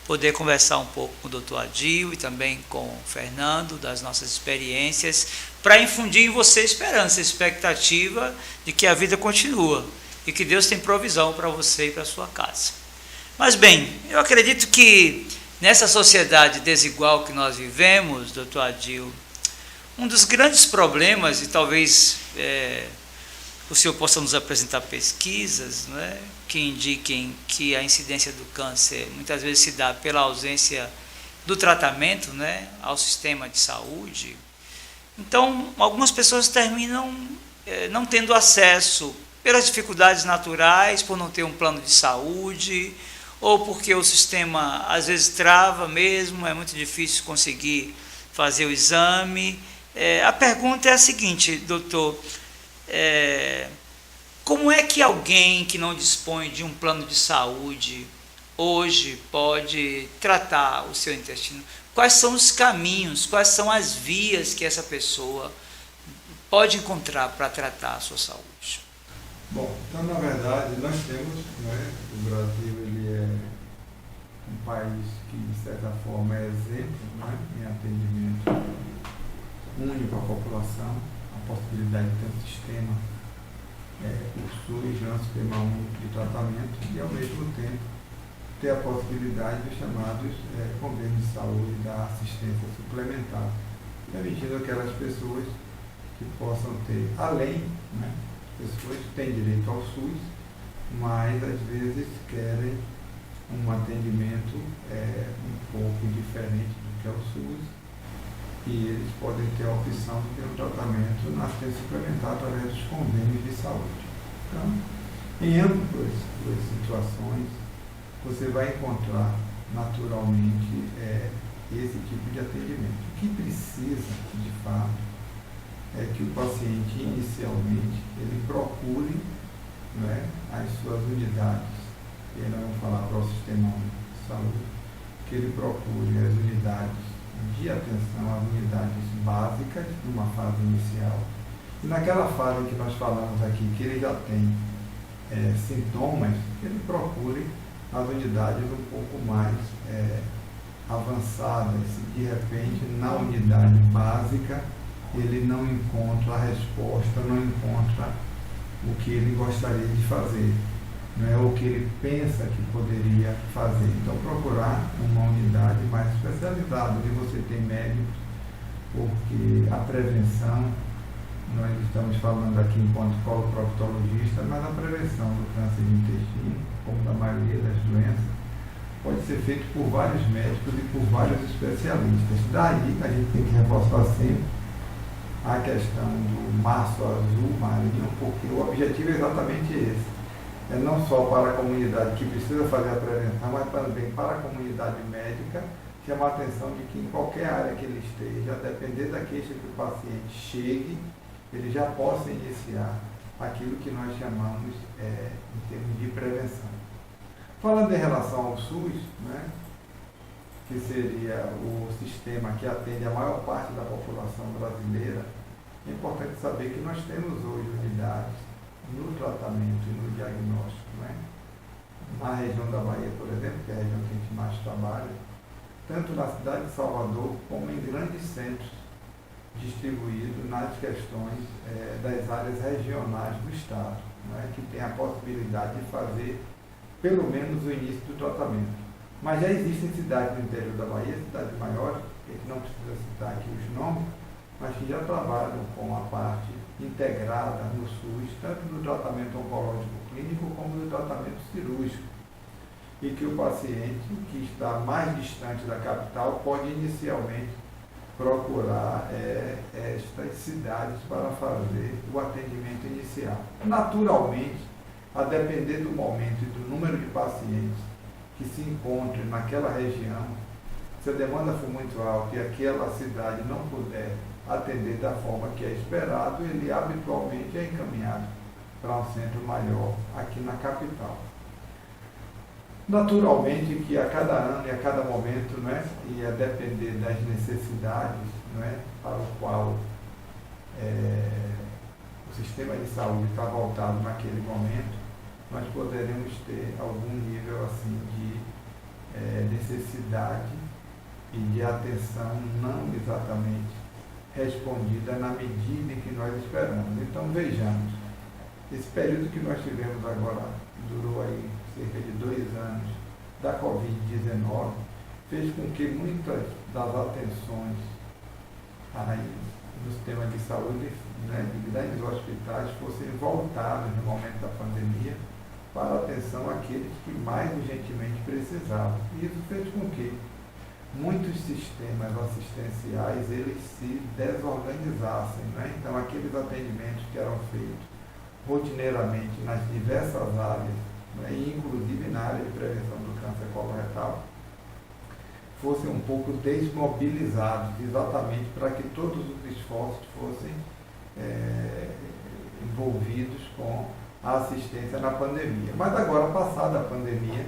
poder conversar um pouco com o Dr. Adil e também com o Fernando, das nossas experiências, para infundir em você esperança, expectativa de que a vida continua e que Deus tem provisão para você e para a sua casa. Mas bem, eu acredito que nessa sociedade desigual que nós vivemos, Dr. Adil, um dos grandes problemas, e talvez o senhor possa nos apresentar pesquisas, né, que indiquem que a incidência do câncer muitas vezes se dá pela ausência do tratamento, né, ao sistema de saúde. Então, algumas pessoas terminam não tendo acesso pelas dificuldades naturais, por não ter um plano de saúde, ou porque o sistema às vezes trava mesmo, é muito difícil conseguir fazer o exame. A pergunta é a seguinte, doutor, como é que alguém que não dispõe de um plano de saúde hoje pode tratar o seu intestino? Quais são os caminhos, quais são as vias que essa pessoa pode encontrar para tratar a sua saúde? Bom, então na verdade nós temos, né, o Brasil ele é um país que de certa forma é exemplo, né, em atendimento único à população, a possibilidade de ter um sistema, o SUS, um sistema único de tratamento, e ao mesmo tempo ter a possibilidade dos chamados convênios de saúde da assistência suplementar, permitindo aquelas pessoas que possam ter, além, né, pessoas que têm direito ao SUS, mas às vezes querem um atendimento um pouco diferente do que é o SUS, e eles podem ter a opção de ter um tratamento na assistência suplementar através dos convênios de saúde. Então, em ambas as situações, você vai encontrar naturalmente esse tipo de atendimento. O que precisa, de fato, é que o paciente, inicialmente, ele procure, né, as suas unidades, e aí nós vamos falar para o sistema de saúde, que ele procure as unidades de atenção, as unidades básicas, numa fase inicial. E naquela fase que nós falamos aqui, que ele já tem sintomas, que ele procure as unidades um pouco mais avançadas. Se de repente na unidade básica ele não encontra a resposta, não encontra o que ele gostaria de fazer, né, ou o que ele pensa que poderia fazer. Então procurar uma unidade mais especializada, onde você tem médicos, porque a prevenção, nós estamos falando aqui enquanto coloproctologista, mas a prevenção do câncer de intestino, como da maioria das doenças, pode ser feito por vários médicos e por vários especialistas. Daí a gente tem que reforçar sempre a questão do março azul marinho, porque o objetivo é exatamente esse. É não só para a comunidade que precisa fazer a prevenção, mas também para a comunidade médica, chamar a atenção de que em qualquer área que ele esteja, a depender da queixa que o paciente chegue, ele já possa iniciar aquilo que nós chamamos em termos de prevenção. Falando em relação ao SUS, né, que seria o sistema que atende a maior parte da população brasileira, é importante saber que nós temos hoje unidades no tratamento e no diagnóstico, né? Na região da Bahia, por exemplo, que é a região que a gente mais trabalha, tanto na cidade de Salvador como em grandes centros distribuídos nas questões das áreas regionais do Estado, né? Que tem a possibilidade de fazer pelo menos o início do tratamento. Mas já existem cidades no interior da Bahia, cidades maiores, que a gente não precisa citar aqui os nomes, mas que já trabalham com a parte integrada no SUS, tanto do tratamento oncológico clínico como do tratamento cirúrgico. E que o paciente que está mais distante da capital pode inicialmente procurar estas cidades para fazer o atendimento inicial. Naturalmente, a depender do momento e do número de pacientes que se encontrem naquela região, se a demanda for muito alta e aquela cidade não puder atender da forma que é esperado, ele habitualmente é encaminhado para um centro maior aqui na capital. Naturalmente que a cada ano e a cada momento, não é, e a depender das necessidades, não é, para o qual o sistema de saúde está voltado naquele momento, nós poderemos ter algum nível assim de necessidade e de atenção não exatamente respondida na medida em que nós esperamos. Então vejamos, esse período que nós tivemos agora, durou aí cerca de 2 anos, da Covid-19, fez com que muitas das atenções aí no sistema de saúde, né, de grandes hospitais, fossem voltadas no momento da pandemia para a atenção àqueles que mais urgentemente precisavam. E isso fez com que muitos sistemas assistenciais eles se desorganizassem, né? Então aqueles atendimentos que eram feitos rotineiramente nas diversas áreas, né, inclusive na área de prevenção do câncer coloretal, fossem um pouco desmobilizados, exatamente para que todos os esforços fossem envolvidos com a assistência na pandemia. Mas agora, passada a pandemia,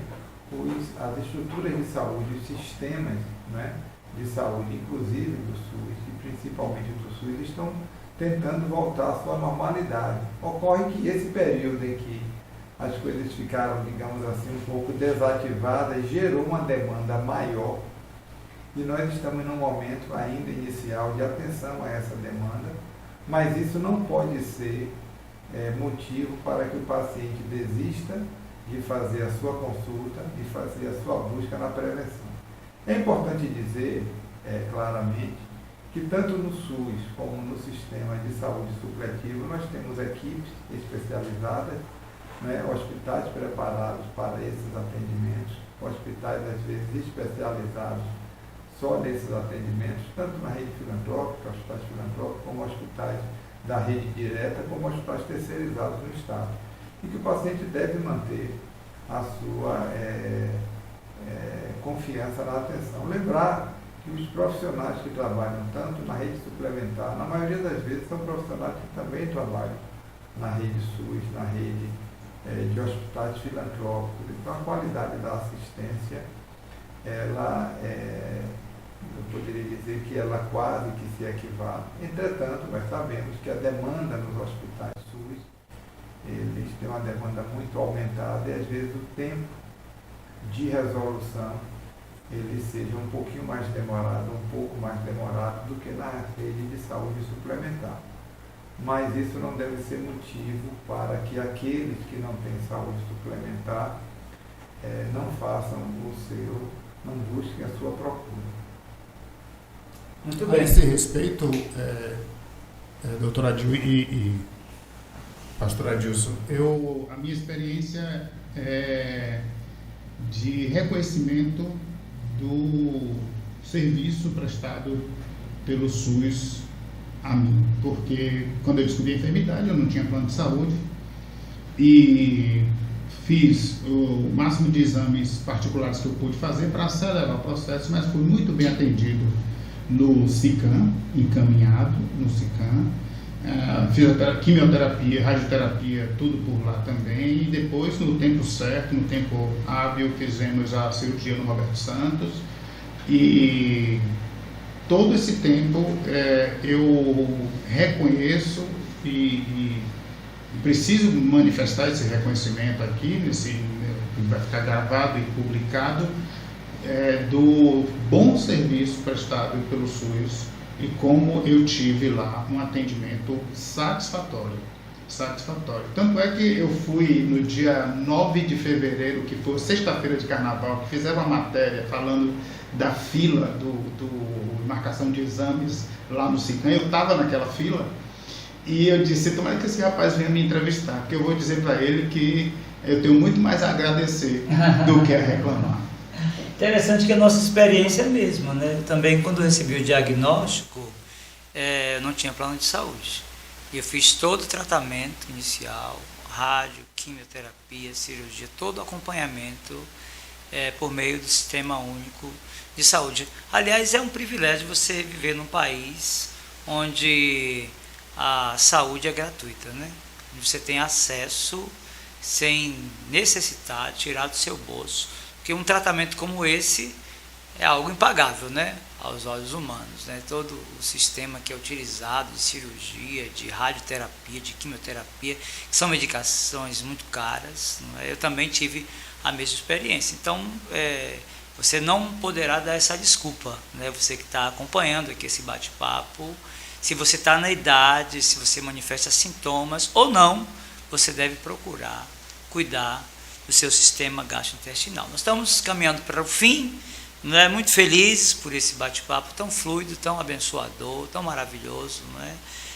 as estruturas de saúde, os sistemas, né, de saúde, inclusive do SUS e principalmente do SUS, estão tentando voltar à sua normalidade. Ocorre que esse período em que as coisas ficaram, digamos assim, um pouco desativadas, gerou uma demanda maior e nós estamos num momento ainda inicial de atenção a essa demanda, mas isso não pode ser motivo para que o paciente desista de fazer a sua consulta, de fazer a sua busca na prevenção. É importante dizer, claramente, que tanto no SUS como no sistema de saúde supletivo nós temos equipes especializadas, né, hospitais preparados para esses atendimentos, hospitais às vezes especializados só nesses atendimentos, tanto na rede filantrópica, hospitais filantrópicos, como hospitais da rede direta, como hospitais terceirizados no Estado. E que o paciente deve manter a sua confiança na atenção. Lembrar que os profissionais que trabalham tanto na rede suplementar, na maioria das vezes são profissionais que também trabalham na rede SUS, na rede de hospitais filantrópicos. Então a qualidade da assistência, ela eu poderia dizer que ela quase que se equivale. Entretanto, nós sabemos que a demanda nos hospitais SUS, eles têm uma demanda muito aumentada e às vezes o tempo de resolução ele seja um pouquinho mais demorado, um pouco mais demorado do que na rede de saúde suplementar. Mas isso não deve ser motivo para que aqueles que não têm saúde suplementar não façam não busquem a sua procura. Muito bem. A esse respeito, doutor Adil e pastor Adilson, a minha experiência é de reconhecimento do serviço prestado pelo SUS a mim, porque quando eu descobri a enfermidade eu não tinha plano de saúde e fiz o máximo de exames particulares que eu pude fazer para acelerar o processo, mas fui muito bem atendido no SICAM, encaminhado no SICAM, fiz quimioterapia, radioterapia, tudo por lá também, e depois, no tempo certo, no tempo hábil, fizemos a cirurgia no Roberto Santos, e todo esse tempo eu reconheço e preciso manifestar esse reconhecimento aqui, que vai ficar gravado e publicado, do bom serviço prestado pelo SUS e como eu tive lá um atendimento satisfatório. Tanto é que eu fui no dia 9 de fevereiro, que foi sexta-feira de carnaval, que fizeram uma matéria falando da fila do marcação de exames lá no SICAM. Eu estava naquela fila e eu disse, tomara que esse rapaz venha me entrevistar, porque eu vou dizer para ele que eu tenho muito mais a agradecer do que a reclamar. Interessante que a nossa experiência é a mesma, né? Eu também, quando recebi o diagnóstico, eu não tinha plano de saúde. E eu fiz todo o tratamento inicial, rádio, quimioterapia, cirurgia, todo o acompanhamento por meio do Sistema Único de Saúde. Aliás, é um privilégio você viver num país onde a saúde é gratuita, né? Você tem acesso sem necessitar, tirar do seu bolso. Porque um tratamento como esse é algo impagável, né, aos olhos humanos, né? Todo o sistema que é utilizado de cirurgia, de radioterapia, de quimioterapia, que são medicações muito caras, não é? Eu também tive a mesma experiência. Então, você não poderá dar essa desculpa, né? Você que está acompanhando aqui esse bate-papo, se você está na idade, se você manifesta sintomas ou não, você deve procurar cuidar do seu sistema gastrointestinal. Nós estamos caminhando para o fim, não é? Muito feliz por esse bate-papo tão fluido, tão abençoador, tão maravilhoso, não é?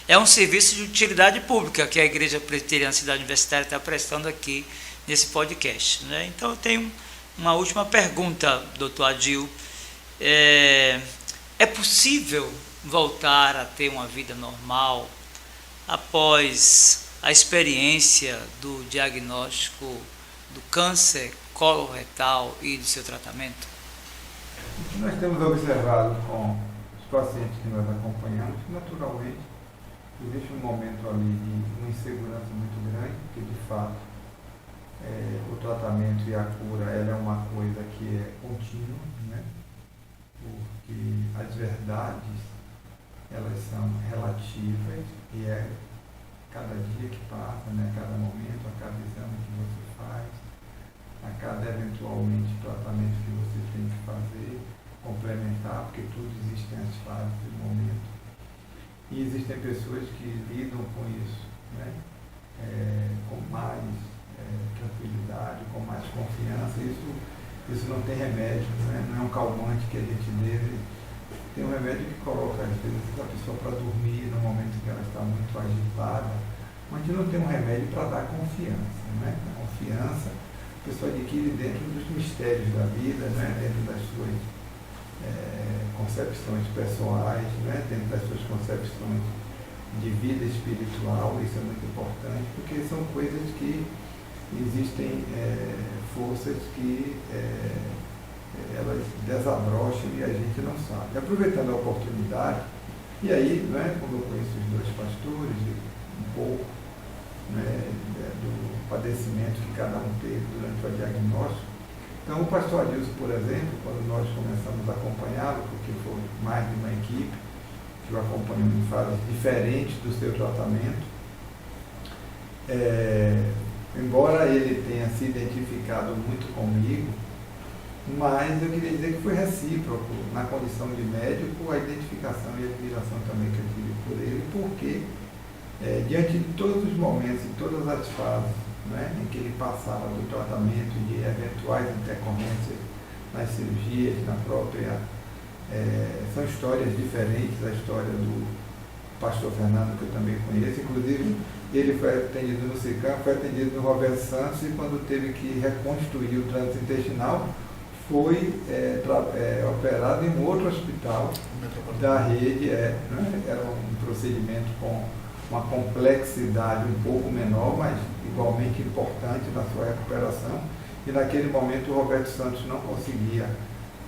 É um serviço de utilidade pública que a Igreja Presbiteriana Cidade Universitária está prestando aqui nesse podcast, né? Então eu tenho uma última pergunta, doutor Adil. É possível voltar a ter uma vida normal após a experiência do diagnóstico do câncer coloretal e do seu tratamento? O que nós temos observado com os pacientes que nós acompanhamos, naturalmente, existe um momento ali de uma insegurança muito grande, porque de fato o tratamento e a cura ela é uma coisa que é contínua, né? Porque as verdades elas são relativas e cada dia que passa, né? Cada momento, a cada exame que você faz, a cada eventualmente tratamento que você tem que fazer, complementar, porque tudo existem as fases do momento. E existem pessoas que lidam com isso, né? Com mais tranquilidade, com mais confiança. Isso não tem remédio, né? Não é um calmante que a gente deve. Tem um remédio que coloca, às vezes, a pessoa para dormir no momento que ela está muito agitada, mas a gente não tem um remédio para dar confiança, né? A confiança a pessoa adquire dentro dos mistérios da vida, né? Dentro das suas concepções pessoais, né? Dentro das suas concepções de vida espiritual. Isso é muito importante, porque são coisas que existem forças que elas desabrocham e a gente não sabe. Aproveitando a oportunidade, e aí, né, como eu conheço os dois pastores, um pouco, né, do padecimento que cada um teve durante o diagnóstico. Então, o pastor Adilson, por exemplo, quando nós começamos a acompanhá-lo, porque foi mais de uma equipe que o acompanhou em fases diferentes do seu tratamento, embora ele tenha se identificado muito comigo, mas eu queria dizer que foi recíproco, na condição de médico, a identificação e a admiração também que eu tive por ele, porque diante de todos os momentos e todas as fases, né, em que ele passava do tratamento, de eventuais intercorrências nas cirurgias, na própria... são histórias diferentes da história do pastor Fernando, que eu também conheço. Inclusive, ele foi atendido no SICAM, foi atendido no Roberto Santos, e quando teve que reconstruir o trânsito intestinal, foi operado em um outro hospital da rede. Né? Era um procedimento com uma complexidade um pouco menor, mas igualmente importante na sua recuperação. E naquele momento o Roberto Santos não conseguia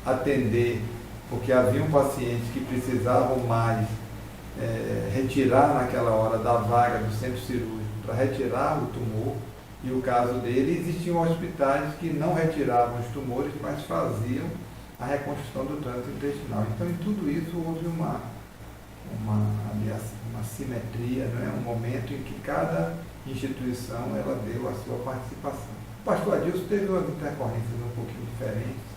atender, porque haviam pacientes que precisavam mais retirar naquela hora da vaga do centro cirúrgico para retirar o tumor. E o caso dele, existiam hospitais que não retiravam os tumores, mas faziam a reconstrução do trânsito intestinal. Então, em tudo isso, houve uma simetria, né? Um momento em que cada instituição ela deu a sua participação. O pastor Adilson teve umas intercorrências um pouquinho diferentes,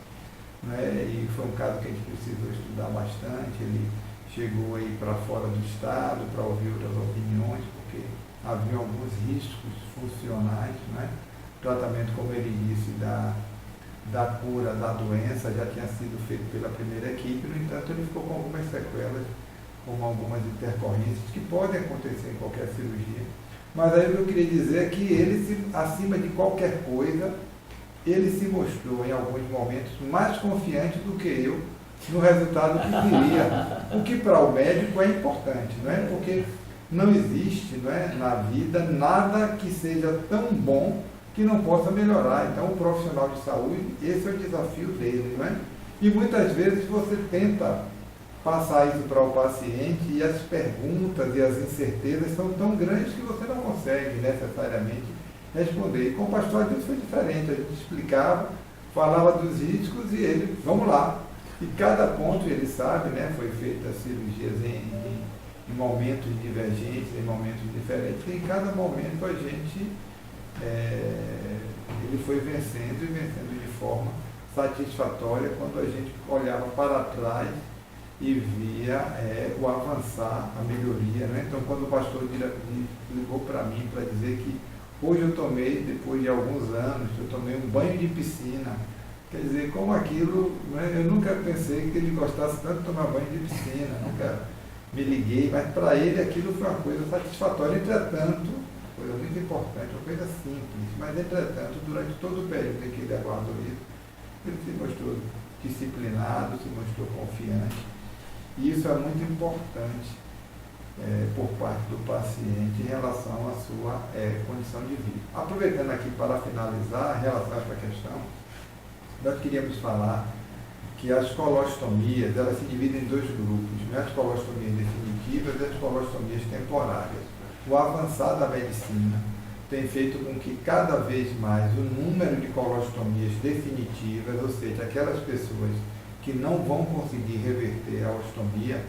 né? E foi um caso que a gente precisou estudar bastante. Ele chegou aí para fora do estado para ouvir outras opiniões, porque havia alguns riscos funcionais, né? O tratamento, como ele disse, da cura da doença já tinha sido feito pela primeira equipe. No entanto, ele ficou com algumas sequelas, como algumas intercorrências que podem acontecer em qualquer cirurgia. Mas aí o que eu queria dizer é que ele, acima de qualquer coisa, ele se mostrou em alguns momentos mais confiante do que eu no resultado que queria, o que para o médico é importante, não é? Porque não existe, não é, na vida nada que seja tão bom que não possa melhorar. Então, o profissional de saúde, esse é o desafio dele, não é? E muitas vezes você tenta passar isso para o paciente e as perguntas e as incertezas são tão grandes que você não consegue necessariamente responder. E com o pastor Adilson foi diferente, a gente explicava, falava dos riscos e ele, vamos lá. E cada ponto, ele sabe, né, foi feita cirurgias em momentos divergentes, em momentos diferentes, e em cada momento a gente, ele foi vencendo e vencendo de forma satisfatória quando a gente olhava para trás e via o avançar, a melhoria, né? Então, quando o pastor ligou para mim para dizer que hoje eu tomei, depois de alguns anos, eu tomei um banho de piscina. Quer dizer, como aquilo, né, eu nunca pensei que ele gostasse tanto de tomar banho de piscina, nunca me liguei, mas para ele aquilo foi uma coisa satisfatória. Entretanto, coisa muito importante, uma coisa simples, mas entretanto, durante todo o período em que ele aguardou isso, ele se mostrou disciplinado, se mostrou confiante, e isso é muito importante por parte do paciente em relação à sua condição de vida. Aproveitando aqui para finalizar, em relação a essa questão, nós queríamos falar que as colostomias, elas se dividem em dois grupos, né? As colostomias definitivas e as colostomias temporárias. O avançar da medicina tem feito com que cada vez mais o número de colostomias definitivas, ou seja, aquelas pessoas que não vão conseguir reverter a ostomia,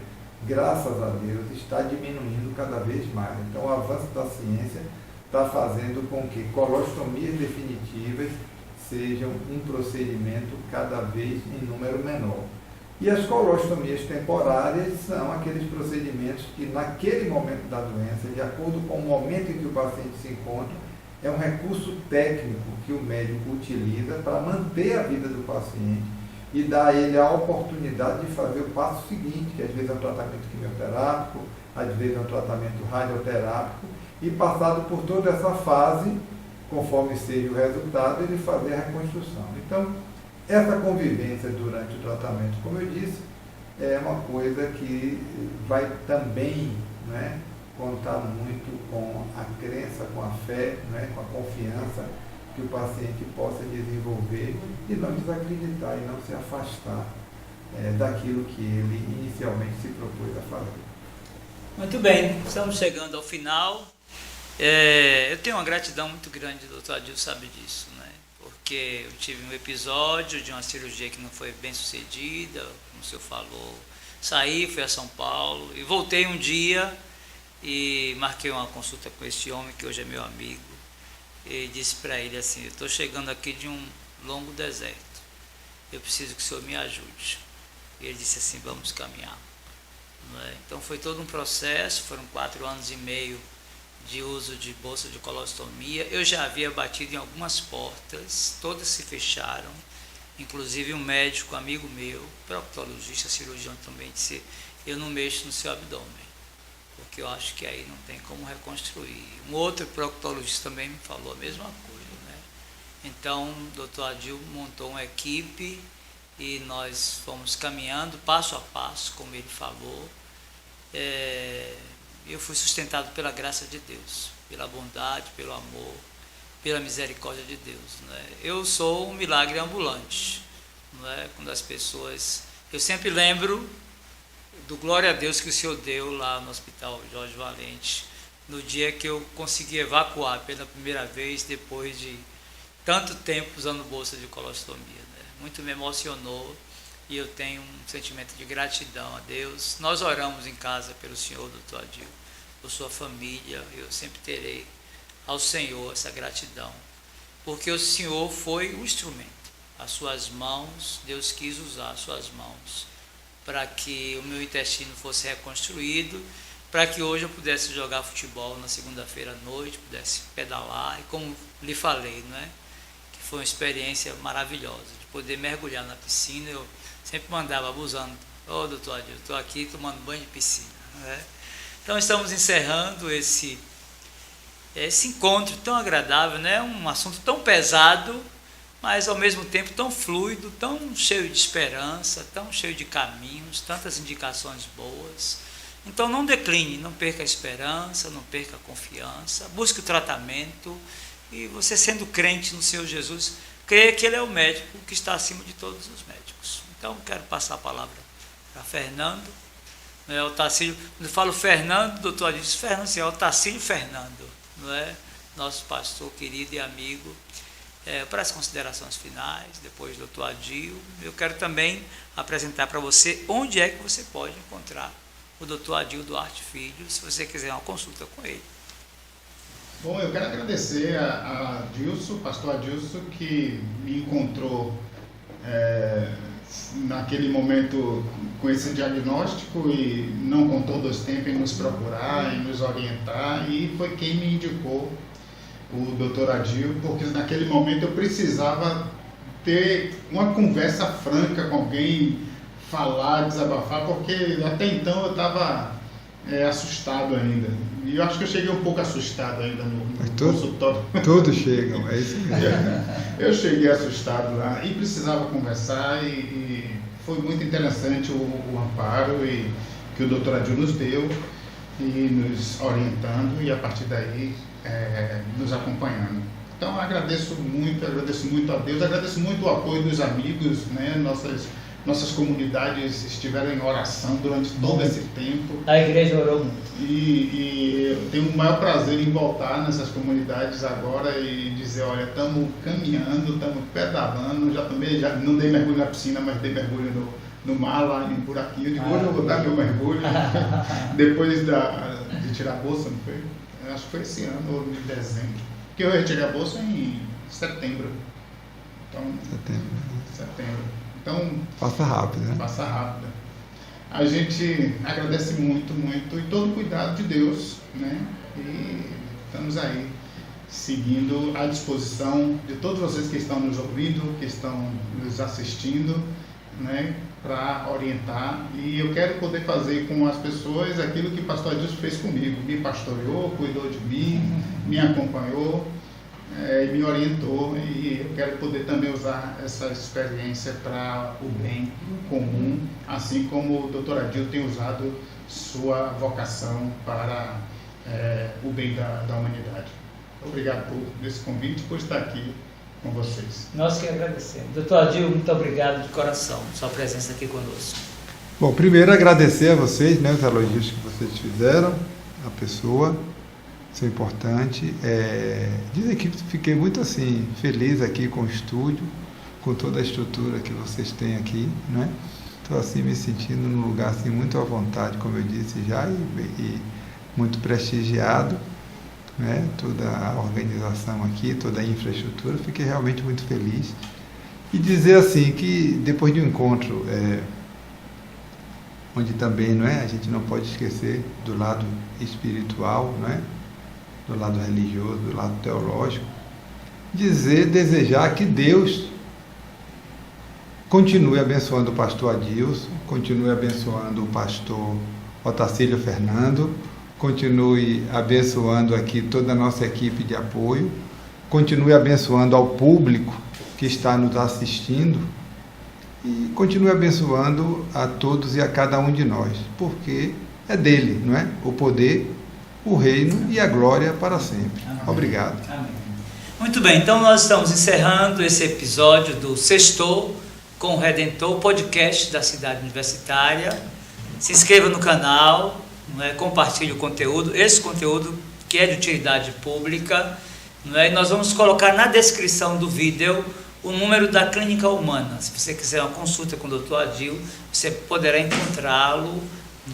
graças a Deus, está diminuindo cada vez mais. Então, o avanço da ciência está fazendo com que colostomias definitivas sejam um procedimento cada vez em número menor. E as colostomias temporárias são aqueles procedimentos que, naquele momento da doença, de acordo com o momento em que o paciente se encontra, é um recurso técnico que o médico utiliza para manter a vida do paciente e dar a ele a oportunidade de fazer o passo seguinte, que às vezes é um tratamento quimioterápico, às vezes é um tratamento radioterápico, e passado por toda essa fase, conforme seja o resultado, ele fazer a reconstrução. Então, essa convivência durante o tratamento, como eu disse, é uma coisa que vai também, né, contar muito com a crença, com a fé, né, com a confiança que o paciente possa desenvolver e não desacreditar e não se afastar daquilo que ele inicialmente se propôs a fazer. Muito bem, estamos chegando ao final. Eu tenho uma gratidão muito grande, doutor Adilson sabe disso, né? Porque eu tive um episódio de uma cirurgia que não foi bem sucedida, como o senhor falou. Saí, fui a São Paulo e voltei um dia e marquei uma consulta com esse homem que hoje é meu amigo. E disse para ele assim: eu estou chegando aqui de um longo deserto, eu preciso que o senhor me ajude. E ele disse assim: vamos caminhar. Então foi todo um processo, foram 4 anos e meio de uso de bolsa de colostomia. Eu já havia batido em algumas portas, todas se fecharam, inclusive um médico amigo meu, proctologista, cirurgião também, disse: eu não mexo no seu abdômen, porque eu acho que aí não tem como reconstruir. Um outro proctologista também me falou a mesma coisa, né? Então o doutor Adil montou uma equipe e nós fomos caminhando passo a passo, como ele falou. Eu fui sustentado pela graça de Deus, pela bondade, pelo amor, pela misericórdia de Deus, né? Eu sou um milagre ambulante, né? Quando as pessoas... Eu sempre lembro do glória a Deus que o Senhor deu lá no Hospital Jorge Valente, no dia que eu consegui evacuar pela primeira vez, depois de tanto tempo usando bolsa de colostomia, né? Muito me emocionou e eu tenho um sentimento de gratidão a Deus. Nós oramos em casa pelo senhor, doutor Adil, por sua família. Eu sempre terei ao Senhor essa gratidão, porque o Senhor foi o instrumento, as suas mãos, Deus quis usar as suas mãos para que o meu intestino fosse reconstruído, para que hoje eu pudesse jogar futebol na segunda-feira à noite, pudesse pedalar, e como lhe falei, né, que foi uma experiência maravilhosa, de poder mergulhar na piscina. Eu sempre mandava abusando: ô doutor Adil, estou aqui tomando banho de piscina, né? Então estamos encerrando esse encontro tão agradável, né? Um assunto tão pesado, mas ao mesmo tempo tão fluido, tão cheio de esperança, tão cheio de caminhos, tantas indicações boas. Então não decline, não perca a esperança, não perca a confiança, busque o tratamento, e você, sendo crente no Senhor Jesus, creia que Ele é o médico que está acima de todos os médicos. Então quero passar a palavra para Fernando. É o Tacílio, quando eu falo Fernando, o doutor disse Fernando, sim, é o Tacílio Fernando, não é? Nosso pastor querido e amigo. Para as considerações finais, depois do doutor Adil, eu quero também apresentar para você onde é que você pode encontrar o doutor Adil Duarte Filho, se você quiser uma consulta com ele. Bom, eu quero agradecer a Adilson, pastor Adilson, que me encontrou naquele momento com esse diagnóstico e não contou 2 tempos em nos procurar, em nos orientar, e foi quem me indicou o doutor Adil, porque naquele momento eu precisava ter uma conversa franca com alguém, falar, desabafar, porque até então eu estava assustado ainda. E eu acho que eu cheguei um pouco assustado ainda no consultório. Todos chegam, é isso mesmo. Eu cheguei assustado lá e precisava conversar, e foi muito interessante o amparo que o doutor Adil nos deu, e nos orientando, e a partir daí nos acompanhando. Então agradeço muito a Deus, agradeço muito o apoio dos amigos, né? Nossas comunidades estiveram em oração durante todo esse tempo. A igreja orou muito. E eu tenho o maior prazer em voltar nessas comunidades agora e dizer: olha, estamos caminhando, estamos pedalando, já não dei mergulho na piscina, mas dei mergulho no mar, lá em buraquinho. De hoje eu vou dar meu mergulho, depois de tirar a bolsa, não foi? Acho que foi esse ano, ou em dezembro. Porque eu retirei a bolsa em setembro. Então, setembro. Então, passa rápido, né? Passa rápido. A gente agradece muito, muito, e todo o cuidado de Deus, né? E estamos aí, seguindo à disposição de todos vocês que estão nos ouvindo, que estão nos assistindo, né? Para orientar. E eu quero poder fazer com as pessoas aquilo que o pastor Adilson fez comigo. Me pastoreou, cuidou de mim, me acompanhou. e me orientou, e eu quero poder também usar essa experiência para o bem comum, assim como o Dr. Adil tem usado sua vocação para o bem da humanidade. Obrigado por esse convite, por estar aqui com vocês. Nós que agradecemos. Dr. Adil, muito obrigado de coração, sua presença aqui conosco. Bom, primeiro agradecer a vocês, né, os elogios que vocês fizeram, a pessoa, isso é importante. Dizer que fiquei muito assim, feliz aqui com o estúdio, com toda a estrutura que vocês têm aqui, né? Estou assim me sentindo num lugar assim muito à vontade, como eu disse já, e muito prestigiado, né? Toda a organização aqui, toda a infraestrutura, fiquei realmente muito feliz. E dizer assim que depois de um encontro onde também, não é, a gente não pode esquecer do lado espiritual, não é, do lado religioso, do lado teológico, desejar que Deus continue abençoando o pastor Adilson, continue abençoando o pastor Otacílio Fernando, continue abençoando aqui toda a nossa equipe de apoio, continue abençoando ao público que está nos assistindo e continue abençoando a todos e a cada um de nós, porque é dele, não é? O poder, o reino e a glória para sempre. Amém. Obrigado. Amém. Muito bem, então nós estamos encerrando esse episódio do Sextou com o Redentor, podcast da Cidade Universitária. Se inscreva no canal, compartilhe o conteúdo, esse conteúdo que é de utilidade pública, e nós vamos colocar na descrição do vídeo o número da Clínica Humana. Se você quiser uma consulta com o Dr. Adil, você poderá encontrá-lo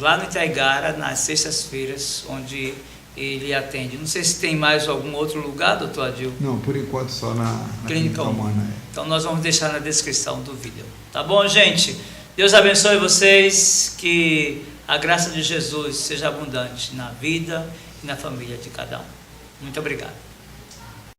lá no Itaigara, nas sextas-feiras, onde ele atende. Não sei se tem mais algum outro lugar, Dr. Adil? Não, por enquanto só na Clínica Humana. Então nós vamos deixar na descrição do vídeo. Tá bom, gente? Deus abençoe vocês, que a graça de Jesus seja abundante na vida e na família de cada um. Muito obrigado.